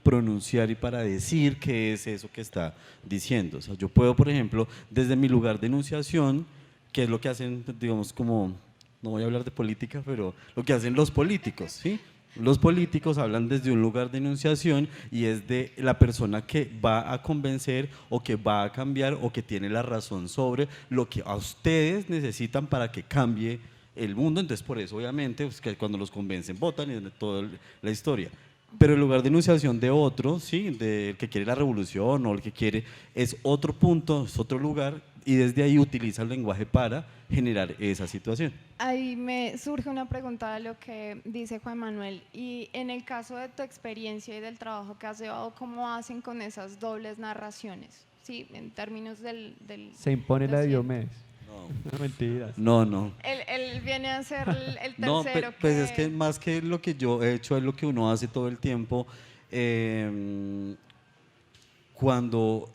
pronunciar y para decir qué es eso que está diciendo. O sea, yo puedo, por ejemplo, desde mi lugar de enunciación, que es lo que hacen, digamos, como, no voy a hablar de política, pero lo que hacen los políticos, ¿sí? Los políticos hablan desde un lugar de enunciación y es de la persona que va a convencer o que va a cambiar o que tiene la razón sobre lo que a ustedes necesitan para que cambie el mundo. Entonces por eso obviamente pues, que cuando los convencen votan y de toda la historia. Pero el lugar de enunciación de otro, ¿sí? Del que quiere la revolución o el que quiere, es otro punto, es otro lugar y desde ahí utiliza el lenguaje para generar esa situación. Ahí me surge una pregunta de lo que dice Juan Manuel, y en el caso de tu experiencia y del trabajo que has llevado, ¿cómo hacen con esas dobles narraciones? Sí, en términos del Se impone la de docente. Diomedes. No, mentiras. No. Él viene a ser el No, tercero. pues es que más que lo que yo he hecho es lo que uno hace todo el tiempo cuando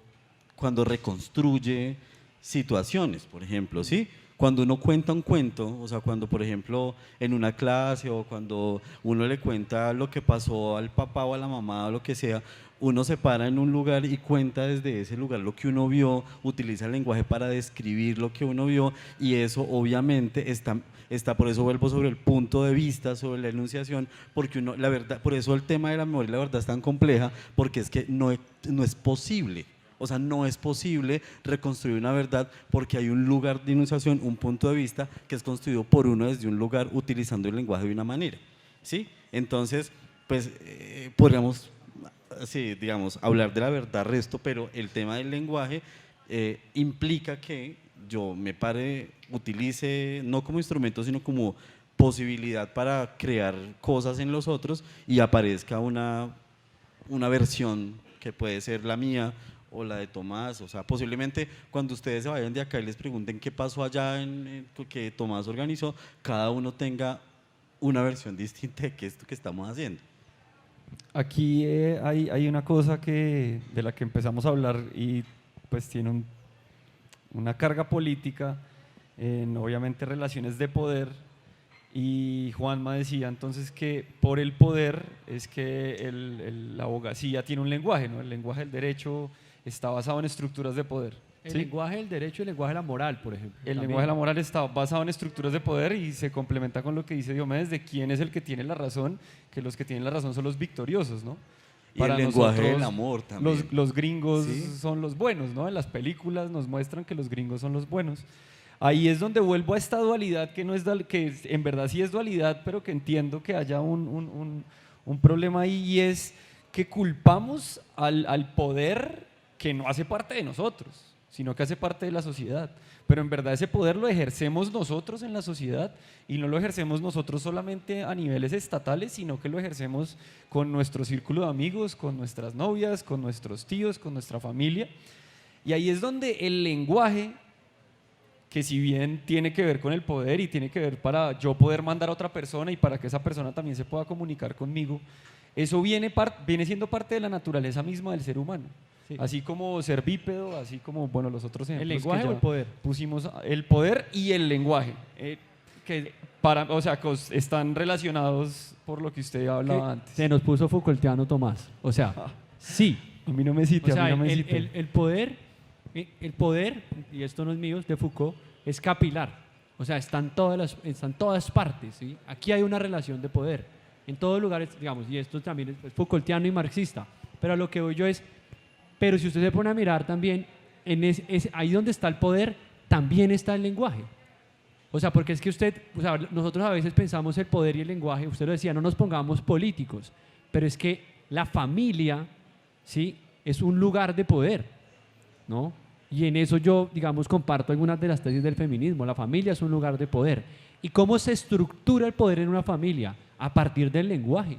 reconstruye situaciones, por ejemplo, ¿sí? Cuando uno cuenta un cuento, o sea, cuando por ejemplo en una clase o cuando uno le cuenta lo que pasó al papá o a la mamá o lo que sea, uno se para en un lugar y cuenta desde ese lugar lo que uno vio, utiliza el lenguaje para describir lo que uno vio y eso obviamente está, por eso vuelvo sobre el punto de vista, sobre la enunciación, porque uno, la verdad, por eso el tema de la memoria, la verdad es tan compleja, porque es que no es posible. O sea, no es posible reconstruir una verdad porque hay un lugar de enunciación, un punto de vista que es construido por uno desde un lugar utilizando el lenguaje de una manera, ¿sí? Entonces, pues podríamos, sí, digamos, hablar de la verdad resto, pero el tema del lenguaje implica que yo me pare, utilice no como instrumento, sino como posibilidad para crear cosas en los otros y aparezca una versión que puede ser la mía o la de Tomás, o sea, posiblemente cuando ustedes se vayan de acá y les pregunten qué pasó allá en que Tomás organizó, cada uno tenga una versión distinta de qué es esto que estamos haciendo. Aquí hay una cosa de la que empezamos a hablar y pues tiene una carga política, en obviamente relaciones de poder, y Juanma decía entonces que por el poder es que la abogacía tiene un lenguaje, ¿no? El lenguaje del derecho está basado en estructuras de poder. El ¿sí? lenguaje del derecho y el lenguaje de la moral, por ejemplo. El también. lenguaje de la moral está basado en estructuras de poder y se complementa con lo que dice Diomedes de quién es el que tiene la razón, que los que tienen la razón son los victoriosos, ¿no? Y el lenguaje del nosotros, amor también. Los gringos ¿Sí? son los buenos, ¿no? En las películas nos muestran que los gringos son los buenos. Ahí es donde vuelvo a esta dualidad que no es que en verdad sí es dualidad, pero que entiendo que haya un problema ahí, y es que culpamos al poder que no hace parte de nosotros, sino que hace parte de la sociedad. Pero en verdad ese poder lo ejercemos nosotros en la sociedad y no lo ejercemos nosotros solamente a niveles estatales, sino que lo ejercemos con nuestro círculo de amigos, con nuestras novias, con nuestros tíos, con nuestra familia. Y ahí es donde el lenguaje, que si bien tiene que ver con el poder y tiene que ver para yo poder mandar a otra persona y para que esa persona también se pueda comunicar conmigo, eso viene siendo parte de la naturaleza misma del ser humano. Sí. Así como ser bípedo, así como, bueno, los otros ejemplos ¿El lenguaje que o ya el poder? pusimos, el poder y el lenguaje, que o sea, que están relacionados por lo que usted hablaba antes. Se nos puso Foucaultiano Tomás. O sea, sí. A mí no me cite, O sea, a mí no me cite. el poder, y esto no es mío, es de Foucault, es capilar. O sea, están todas partes. ¿Sí? Aquí hay una relación de poder. En todos lugares, digamos, y esto también es Foucaultiano y marxista. Pero a lo que voy yo es, pero si usted se pone a mirar también, ahí donde está el poder, también está el lenguaje. O sea, porque es que nosotros a veces pensamos el poder y el lenguaje, usted lo decía, no nos pongamos políticos, pero es que la familia, ¿sí?, es un lugar de poder, ¿no? Y en eso yo, digamos, comparto algunas de las tesis del feminismo. La familia es un lugar de poder. ¿Y cómo se estructura el poder en una familia? A partir del lenguaje.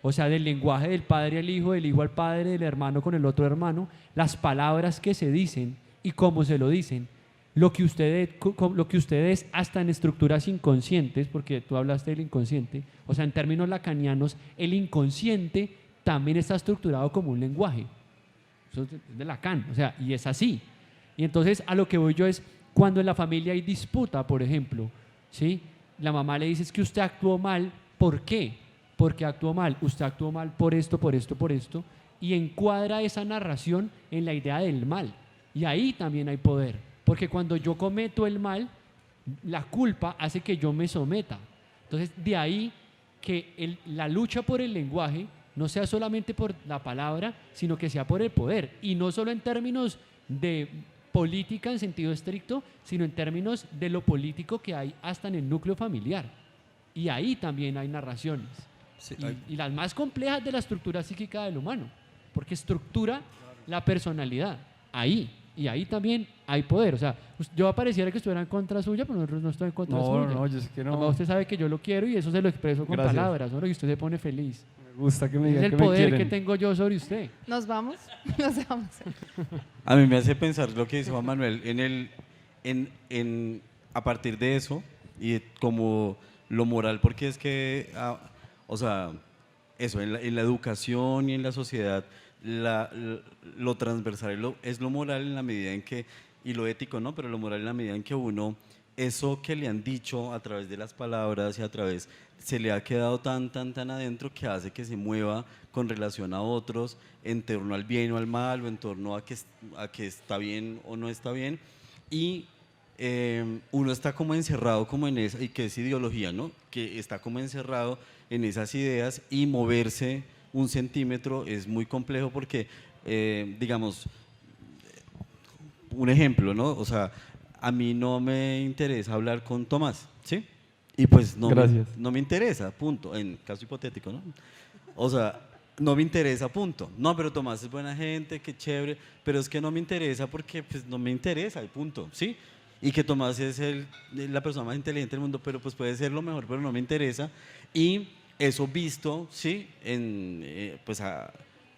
O sea, del lenguaje del padre al hijo, del hijo al padre, del hermano con el otro hermano, las palabras que se dicen y cómo se lo dicen, lo que ustedes hasta en estructuras inconscientes, porque tú hablaste del inconsciente, o sea, en términos lacanianos, el inconsciente también está estructurado como un lenguaje. Eso es de Lacan, o sea, y es así. Y entonces a lo que voy yo es, cuando en la familia hay disputa, por ejemplo, ¿sí?, la mamá le dice es que usted actuó mal, ¿por qué? Porque actuó mal, usted actuó mal por esto, por esto, por esto, y encuadra esa narración en la idea del mal. Y ahí también hay poder, porque cuando yo cometo el mal, la culpa hace que yo me someta. Entonces, de ahí que la lucha por el lenguaje no sea solamente por la palabra, sino que sea por el poder, y no solo en términos de política en sentido estricto, sino en términos de lo político que hay hasta en el núcleo familiar. Y ahí también hay narraciones. Sí, Y las más complejas de la estructura psíquica del humano, porque estructura la personalidad, ahí, y ahí también hay poder. O sea, yo pareciera que estuviera en contra suya, pero no estoy en contra suya. No, yo sé que no. Además, usted sabe que yo lo quiero y eso se lo expreso con Gracias. palabras, ¿no? Y usted se pone feliz. Me gusta que me Es digan el que me poder quieren. que tengo yo sobre usted. ¿Nos vamos? Nos vamos. A mí me hace pensar lo que dice Juan Manuel a partir de eso y como lo moral, porque es que, o sea, eso, en la educación y en la sociedad, lo transversal es lo moral en la medida en que, y lo ético, ¿no? Pero lo moral en la medida en que uno, eso que le han dicho a través de las palabras y a través, se le ha quedado tan adentro que hace que se mueva con relación a otros en torno al bien o al mal o en torno a que está bien o no está bien y uno está como encerrado como en esa, y que es ideología, ¿no? Que está como encerrado en esas ideas y moverse un centímetro es muy complejo porque, digamos, un ejemplo, ¿no? O sea, a mí no me interesa hablar con Tomás, ¿sí? Y pues Gracias. no me interesa, punto, en caso hipotético, ¿no? O sea, no me interesa, punto. No, pero Tomás es buena gente, qué chévere, pero es que no me interesa porque pues no me interesa, y punto, ¿sí? Y que Tomás es la persona más inteligente del mundo, pero pues puede ser lo mejor, pero no me interesa. Y eso visto, ¿sí?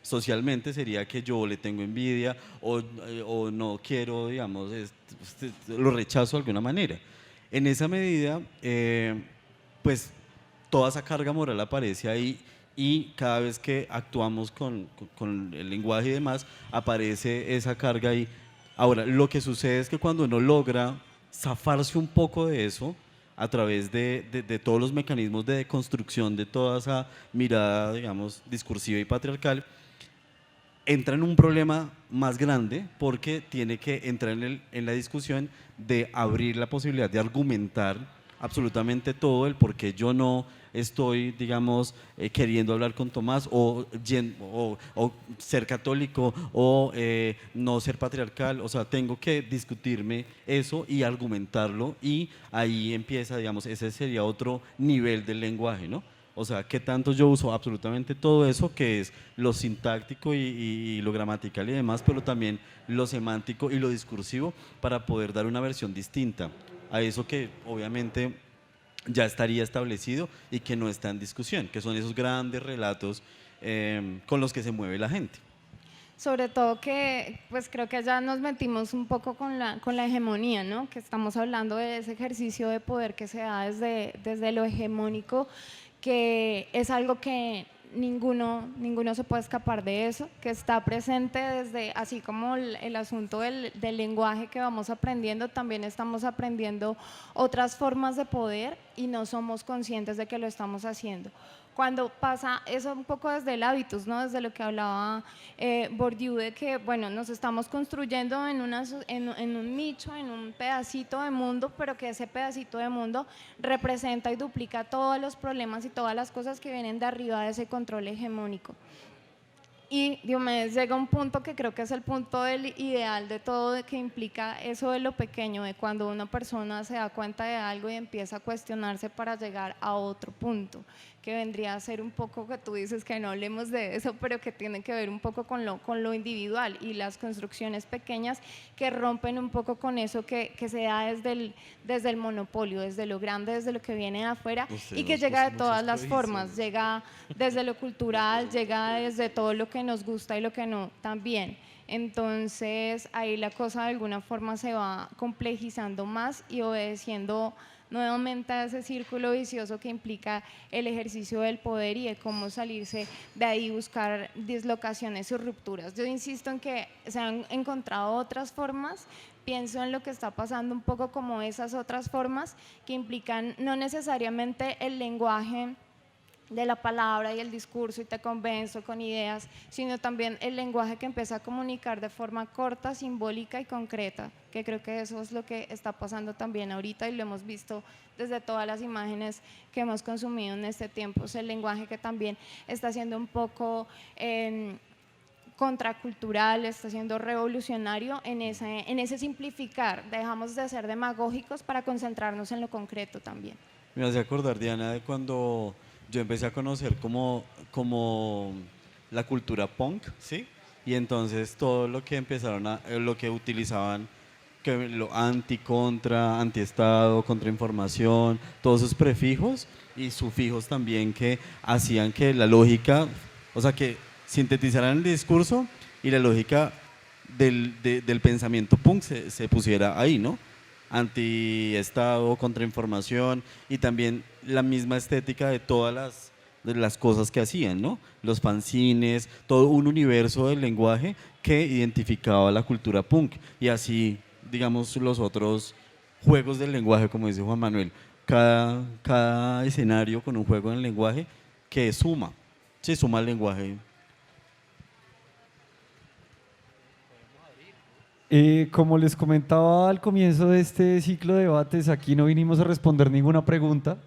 Socialmente sería que yo le tengo envidia o no quiero, digamos, lo rechazo de alguna manera. En esa medida, pues toda esa carga moral aparece ahí y cada vez que actuamos con el lenguaje y demás, aparece esa carga ahí. Ahora, lo que sucede es que cuando uno logra zafarse un poco de eso, a través de todos los mecanismos de deconstrucción de toda esa mirada, digamos, discursiva y patriarcal, entra en un problema más grande porque tiene que entrar en la discusión de abrir la posibilidad de argumentar absolutamente todo el por qué yo no estoy, digamos, queriendo hablar con Tomás o ser católico o no ser patriarcal. O sea, tengo que discutirme eso y argumentarlo y ahí empieza, digamos, ese sería otro nivel del lenguaje, ¿no? O sea, ¿qué tanto yo uso absolutamente todo eso que es lo sintáctico y lo gramatical y demás, pero también lo semántico y lo discursivo para poder dar una versión distinta a eso que obviamente ya estaría establecido y que no está en discusión, que son esos grandes relatos con los que se mueve la gente? Sobre todo que, pues creo que ya nos metimos un poco con la hegemonía, ¿no? Que estamos hablando de ese ejercicio de poder que se da desde lo hegemónico, que es algo que ninguno se puede escapar de eso, que está presente desde, así como el asunto del lenguaje que vamos aprendiendo, también estamos aprendiendo otras formas de poder y no somos conscientes de que lo estamos haciendo. Cuando pasa eso un poco desde el hábitus, ¿no? Desde lo que hablaba Bourdieu, de que bueno, nos estamos construyendo en un nicho, en un pedacito de mundo, pero que ese pedacito de mundo representa y duplica todos los problemas y todas las cosas que vienen de arriba de ese control hegemónico. Y Diomedes llega a un punto que creo que es el punto del ideal de todo, de que implica eso de lo pequeño, de cuando una persona se da cuenta de algo y empieza a cuestionarse para llegar a otro punto, que vendría a ser un poco que tú dices que no hablemos de eso, pero que tiene que ver un poco con lo individual y las construcciones pequeñas que rompen un poco con eso que se da desde el monopolio, desde lo grande, desde lo que viene de afuera y que llega de todas las formas, llega desde lo cultural, llega desde todo lo que nos gusta y lo que no también. Entonces ahí la cosa de alguna forma se va complejizando más y obedeciendo nuevamente a ese círculo vicioso que implica el ejercicio del poder y de cómo salirse de ahí, buscar dislocaciones y rupturas. Yo insisto en que se han encontrado otras formas, pienso en lo que está pasando un poco como esas otras formas que implican no necesariamente el lenguaje de la palabra y el discurso y te convenzo con ideas, sino también el lenguaje que empieza a comunicar de forma corta, simbólica y concreta, que creo que eso es lo que está pasando también ahorita y lo hemos visto desde todas las imágenes que hemos consumido en este tiempo. Es el lenguaje que también está siendo un poco contracultural, está siendo revolucionario en ese simplificar. Dejamos de ser demagógicos para concentrarnos en lo concreto también. Me hace acordar, Diana, de cuando yo empecé a conocer como la cultura punk, ¿sí? Y entonces todo lo que lo que utilizaban, que lo anti, contra, antiestado, contrainformación, todos esos prefijos y sufijos también que hacían que la lógica, o sea, que sintetizaran el discurso y la lógica del pensamiento punk se pusiera ahí, ¿no? Antiestado, contrainformación y también la misma estética de todas las cosas que hacían, ¿no? Los fanzines, todo un universo del lenguaje que identificaba la cultura punk y así, digamos, los otros juegos del lenguaje, como dice Juan Manuel, cada escenario con un juego del lenguaje que suma, se suma al lenguaje. Como les comentaba al comienzo de este ciclo de debates, aquí no vinimos a responder ninguna pregunta,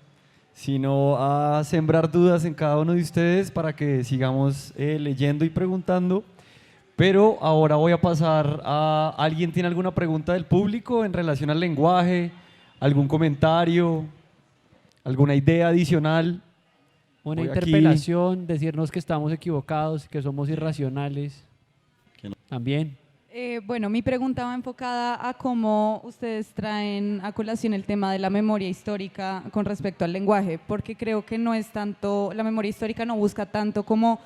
sino a sembrar dudas en cada uno de ustedes para que sigamos leyendo y preguntando. Pero ahora voy a pasar a… ¿Alguien tiene alguna pregunta del público en relación al lenguaje? ¿Algún comentario? ¿Alguna idea adicional? Una Voy aquí. interpelación, decirnos que estamos equivocados, que somos irracionales. Que no. También. Bueno, mi pregunta va enfocada a cómo ustedes traen a colación el tema de la memoria histórica con respecto al lenguaje, porque creo que no es tanto, la memoria histórica no busca tanto como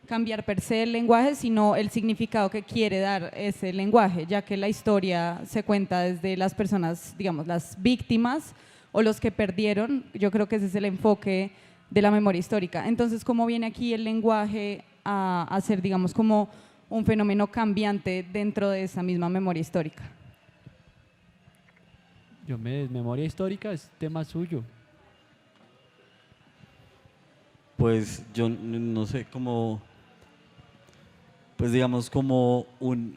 cambiar per se el lenguaje, sino el significado que quiere dar ese lenguaje, ya que la historia se cuenta desde las personas, digamos, las víctimas o los que perdieron. Yo creo que ese es el enfoque de la memoria histórica. Entonces, ¿cómo viene aquí el lenguaje a ser, digamos, como un fenómeno cambiante dentro de esa misma memoria histórica? Memoria histórica es tema suyo. Pues yo no sé cómo, pues digamos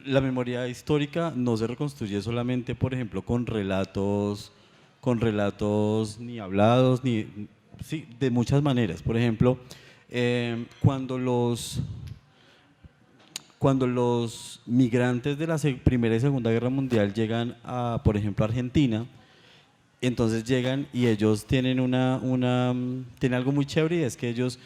la memoria histórica no se reconstruye solamente, por ejemplo, con relatos ni hablados, sí, de muchas maneras. Por ejemplo, cuando los migrantes de la Primera y Segunda Guerra Mundial llegan a, por ejemplo, Argentina, Entonces llegan y ellos tienen tienen algo muy chévere, y es que ellos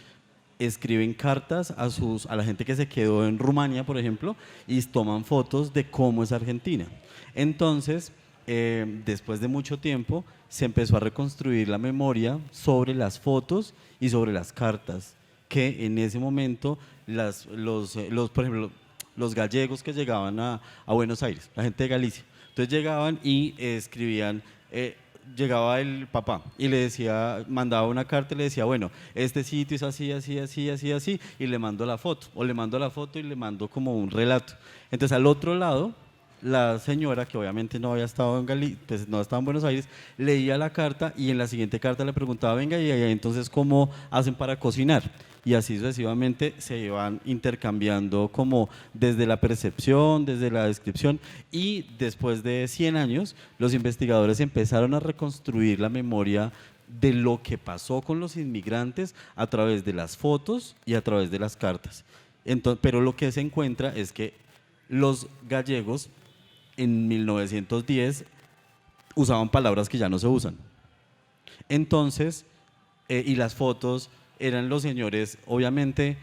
escriben cartas a la gente que se quedó en Rumania, por ejemplo, y toman fotos de cómo es Argentina. Entonces, después de mucho tiempo, se empezó a reconstruir la memoria sobre las fotos y sobre las cartas, que en ese momento por ejemplo, los gallegos que llegaban a Buenos Aires, la gente de Galicia, entonces llegaban y escribían, llegaba el papá y le decía, mandaba una carta y le decía, bueno, este sitio es así, así, así, así, así, y le mando la foto, o le mando la foto y le mando como un relato. Entonces al otro lado, la señora, que obviamente no había estado en pues no estaba en Buenos Aires, leía la carta y en la siguiente carta le preguntaba, venga, y ahí entonces cómo hacen para cocinar. Y así sucesivamente se iban intercambiando como desde la percepción, desde la descripción, y después de 100 años los investigadores empezaron a reconstruir la memoria de lo que pasó con los inmigrantes a través de las fotos y a través de las cartas. Entonces, pero lo que se encuentra es que los gallegos en 1910 usaban palabras que ya no se usan. Entonces, y las fotos eran los señores, obviamente,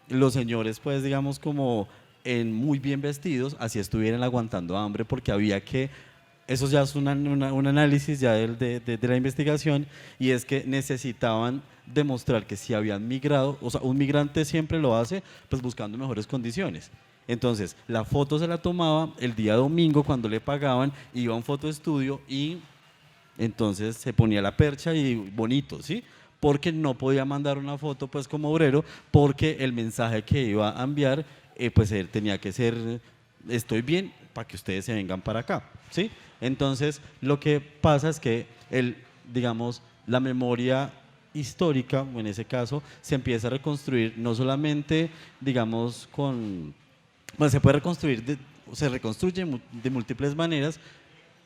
los señores, pues digamos como en muy bien vestidos, así estuvieran aguantando hambre, porque había que, eso ya es un análisis ya de la investigación, y es que necesitaban demostrar que si habían migrado, o sea, un migrante siempre lo hace pues buscando mejores condiciones. Entonces, la foto se la tomaba el día domingo cuando le pagaban, iba a un fotoestudio y entonces se ponía la percha y bonito, ¿sí? Porque no podía mandar una foto pues como obrero, porque el mensaje que iba a enviar pues él tenía que ser, estoy bien para que ustedes se vengan para acá, ¿sí? Entonces, lo que pasa es que digamos, la memoria histórica, en ese caso, se empieza a reconstruir no solamente, digamos, bueno, se puede reconstruir, se reconstruye de múltiples maneras.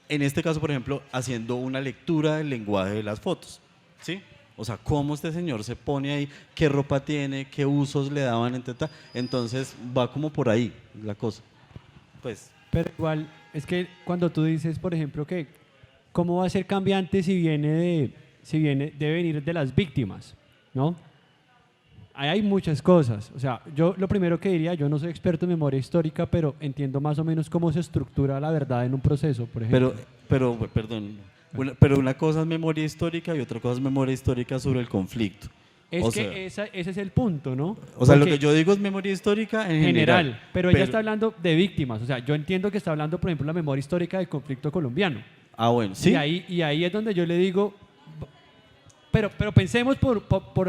En este caso, por ejemplo, haciendo una lectura del lenguaje de las fotos, ¿sí? O sea, cómo este señor se pone ahí, qué ropa tiene, qué usos le daban, etc. Entonces, va como por ahí la cosa. Pues. Pero igual, es que cuando tú dices, por ejemplo, que cómo va a ser cambiante si debe venir de las víctimas, ¿no? Ahí hay muchas cosas. O sea, yo lo primero que diría, yo no soy experto en memoria histórica, pero entiendo más o menos cómo se estructura la verdad en un proceso, por ejemplo. Perdón, pero una cosa es memoria histórica y otra cosa es memoria histórica sobre el conflicto. Ese es el punto, ¿no? O sea, lo Porque que yo digo es memoria histórica en general, pero ella está hablando de víctimas. O sea, yo entiendo que está hablando, por ejemplo, de la memoria histórica del conflicto colombiano. Ah, bueno, sí. Y ahí es donde yo le digo, pero pensemos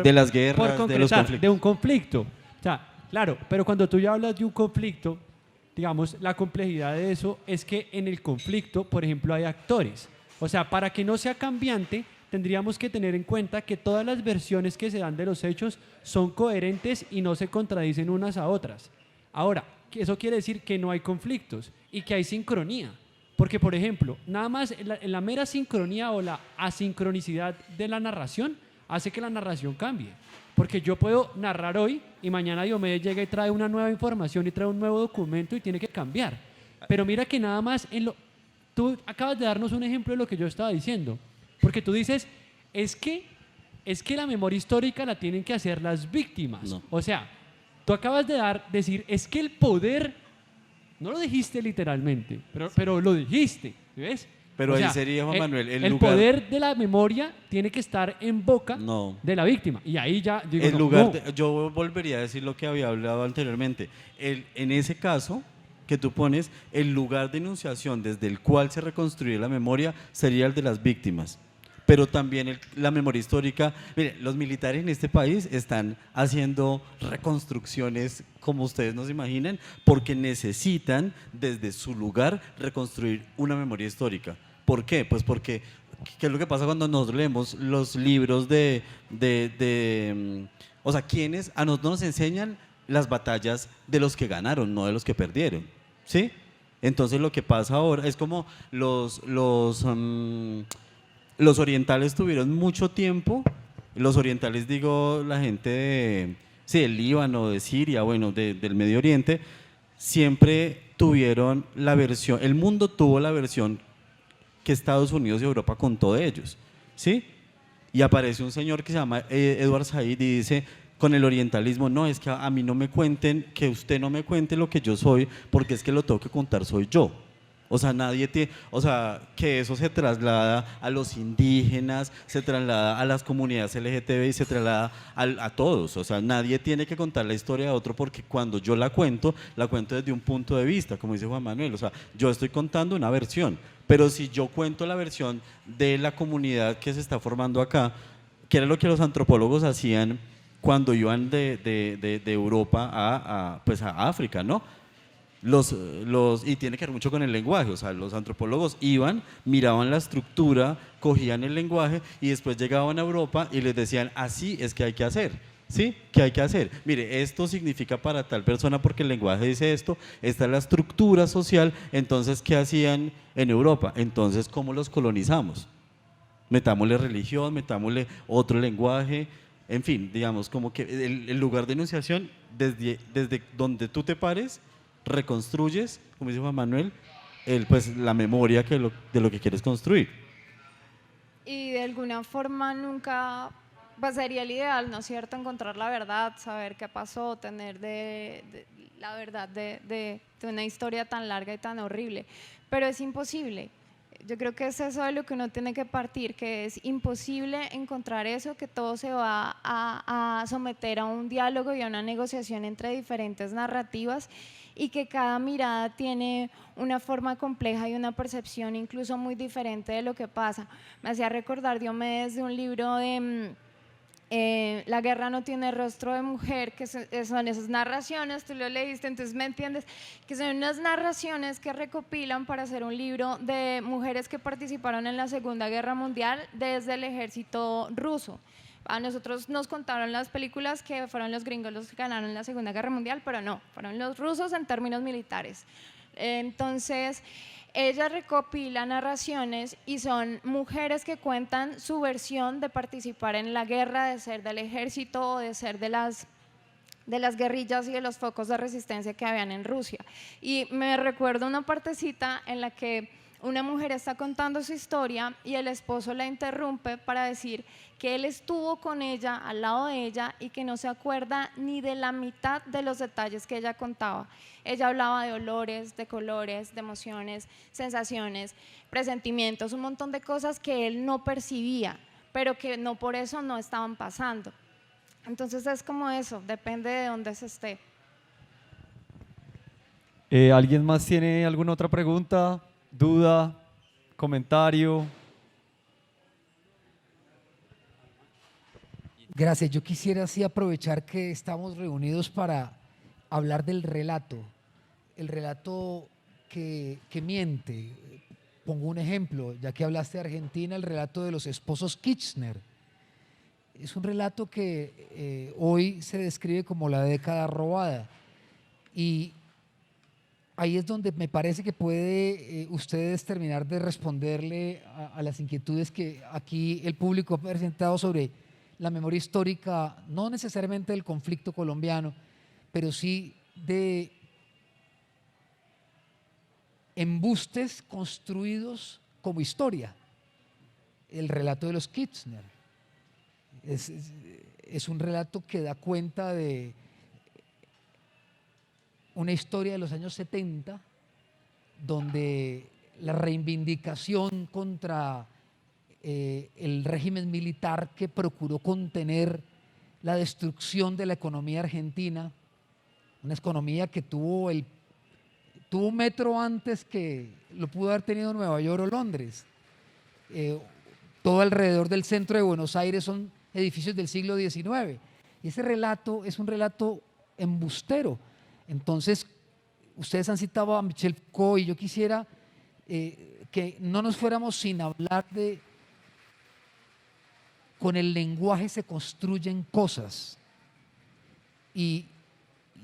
de las guerras, por concretar, de los conflictos. de un conflicto. O sea, claro, pero cuando tú ya hablas de un conflicto, digamos, la complejidad de eso es que en el conflicto, por ejemplo, hay actores. O sea, para que no sea cambiante, tendríamos que tener en cuenta que todas las versiones que se dan de los hechos son coherentes y no se contradicen unas a otras. Ahora, eso quiere decir que no hay conflictos y que hay sincronía. Porque, por ejemplo, nada más en la mera sincronía o la asincronicidad de la narración hace que la narración cambie. Porque yo puedo narrar hoy y mañana Diomedes llega y trae una nueva información y trae un nuevo documento y tiene que cambiar. Pero mira que nada más tú acabas de darnos un ejemplo de lo que yo estaba diciendo. Porque tú dices, es que la memoria histórica la tienen que hacer las víctimas. No. O sea, tú acabas de decir, es que el poder, no lo dijiste literalmente, pero lo dijiste, ¿ves? Pero O ahí sea, sería, Juan Manuel, el poder de la memoria tiene que estar en boca de la víctima. Y ahí ya digo, yo volvería a decir lo que había hablado anteriormente. En ese caso que tú pones, el lugar de enunciación desde el cual se reconstruye la memoria sería el de las víctimas. Pero también la memoria histórica, mire, los militares en este país están haciendo reconstrucciones como ustedes nos imaginan, porque necesitan desde su lugar reconstruir una memoria histórica. ¿Por qué? Pues porque, ¿qué es lo que pasa cuando nosotros leemos los libros o sea, quienes a nosotros nos enseñan las batallas de los que ganaron, no de los que perdieron, ¿sí? Entonces lo que pasa ahora es como los orientales tuvieron mucho tiempo, los orientales digo la gente del Líbano, de Siria, bueno, del Medio Oriente, siempre tuvieron la versión, el mundo tuvo la versión que Estados Unidos y Europa contó de ellos, ¿sí? Y aparece un señor que se llama Edward Said y dice, con el orientalismo, no, es que a mí no me cuenten, que usted no me cuente lo que yo soy, porque es que lo tengo que contar soy yo. O sea, nadie tiene, o sea, que eso se traslada a los indígenas, se traslada a las comunidades LGTBI, se traslada a todos. O sea, nadie tiene que contar la historia de otro porque cuando yo la cuento desde un punto de vista, como dice Juan Manuel. O sea, yo estoy contando una versión, pero si yo cuento la versión de la comunidad que se está formando acá, que era lo que los antropólogos hacían cuando iban de Europa pues a África, ¿no? Y tiene que ver mucho con el lenguaje, o sea, los antropólogos iban, miraban la estructura, cogían el lenguaje y después llegaban a Europa y les decían, así es que hay que hacer, ¿sí? ¿Qué hay que hacer? Mire, esto significa para tal persona porque el lenguaje dice esto, esta es la estructura social, entonces, ¿qué hacían en Europa? Entonces, ¿cómo los colonizamos? Metámosle religión, metámosle otro lenguaje, en fin, digamos, como que el lugar de enunciación, desde donde tú te pares, reconstruyes, como dice Juan Manuel, pues, la memoria de lo que quieres construir. Y de alguna forma nunca, pues sería el ideal, ¿no es cierto? Encontrar la verdad, saber qué pasó, tener la verdad de una historia tan larga y tan horrible, pero es imposible. Yo creo que es eso de lo que uno tiene que partir, que es imposible encontrar eso, que todo se va a someter a un diálogo y a una negociación entre diferentes narrativas y que cada mirada tiene una forma compleja y una percepción incluso muy diferente de lo que pasa. Me hacía recordar Diomedes de un libro de La guerra no tiene rostro de mujer, que son esas narraciones, tú lo leíste, entonces me entiendes, que son unas narraciones que recopilan para hacer un libro de mujeres que participaron en la Segunda Guerra Mundial desde el ejército ruso. A nosotros nos contaron las películas que fueron los gringos los que ganaron la Segunda Guerra Mundial, pero no, fueron los rusos en términos militares. Entonces, ella recopila narraciones y son mujeres que cuentan su versión de participar en la guerra, de ser del ejército o de ser de las guerrillas y de los focos de resistencia que habían en Rusia. Y me recuerdo una partecita en la que una mujer está contando su historia y el esposo la interrumpe para decir que él estuvo con ella, al lado de ella, y que no se acuerda ni de la mitad de los detalles que ella contaba. Ella hablaba de olores, de colores, de emociones, sensaciones, presentimientos, un montón de cosas que él no percibía, pero que no por eso no estaban pasando. Entonces es como eso, depende de dónde se esté. ¿Alguien más tiene alguna otra pregunta, duda, comentario? Gracias. Yo quisiera así aprovechar que estamos reunidos para hablar del relato, el relato que miente. Pongo un ejemplo, ya que hablaste de Argentina, el relato de los esposos Kirchner. Es un relato que hoy se describe como la década robada, y ahí es donde me parece que puede ustedes terminar de responderle a las inquietudes que aquí el público ha presentado sobre la memoria histórica, no necesariamente del conflicto colombiano, pero sí de embustes construidos como historia. El relato de los Kirchner es un relato que da cuenta de una historia de los años 70, donde la reivindicación contra el régimen militar que procuró contener la destrucción de la economía argentina, una economía que tuvo un metro antes que lo pudo haber tenido Nueva York o Londres. Todo alrededor del centro de Buenos Aires son edificios del siglo XIX, y ese relato es un relato embustero. Entonces, ustedes han citado a Michel Foucault, y yo quisiera que no nos fuéramos sin hablar de con el lenguaje se construyen cosas, y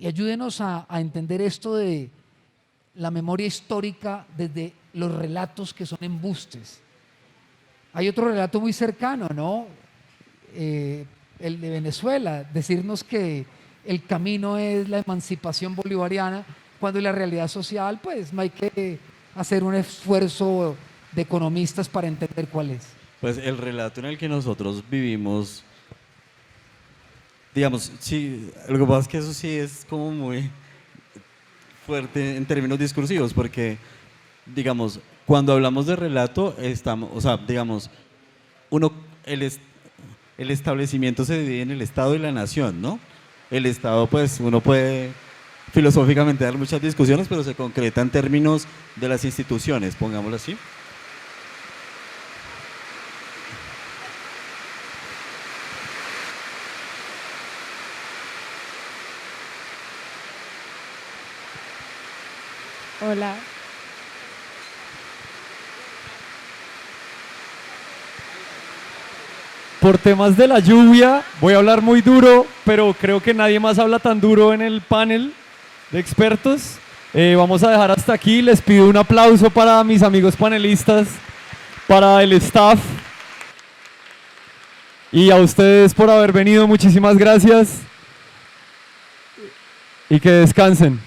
ayúdenos a entender esto de la memoria histórica desde los relatos que son embustes. Hay otro relato muy cercano, ¿no? El de Venezuela, decirnos que el camino es la emancipación bolivariana, cuando en la realidad social pues no hay que hacer un esfuerzo de economistas para entender cuál es. Pues el relato en el que nosotros vivimos, digamos, sí, lo que pasa es que eso sí es como muy fuerte en términos discursivos, porque, digamos, cuando hablamos de relato, estamos, o sea, digamos, uno, el establecimiento se divide en el Estado y la nación, ¿no? El Estado, pues, uno puede filosóficamente dar muchas discusiones, pero se concreta en términos de las instituciones, pongámoslo así. Hola. Por temas de la lluvia, voy a hablar muy duro, pero creo que nadie más habla tan duro en el panel de expertos. Vamos a dejar hasta aquí. Les pido un aplauso para mis amigos panelistas, para el staff y a ustedes por haber venido. Muchísimas gracias y que descansen.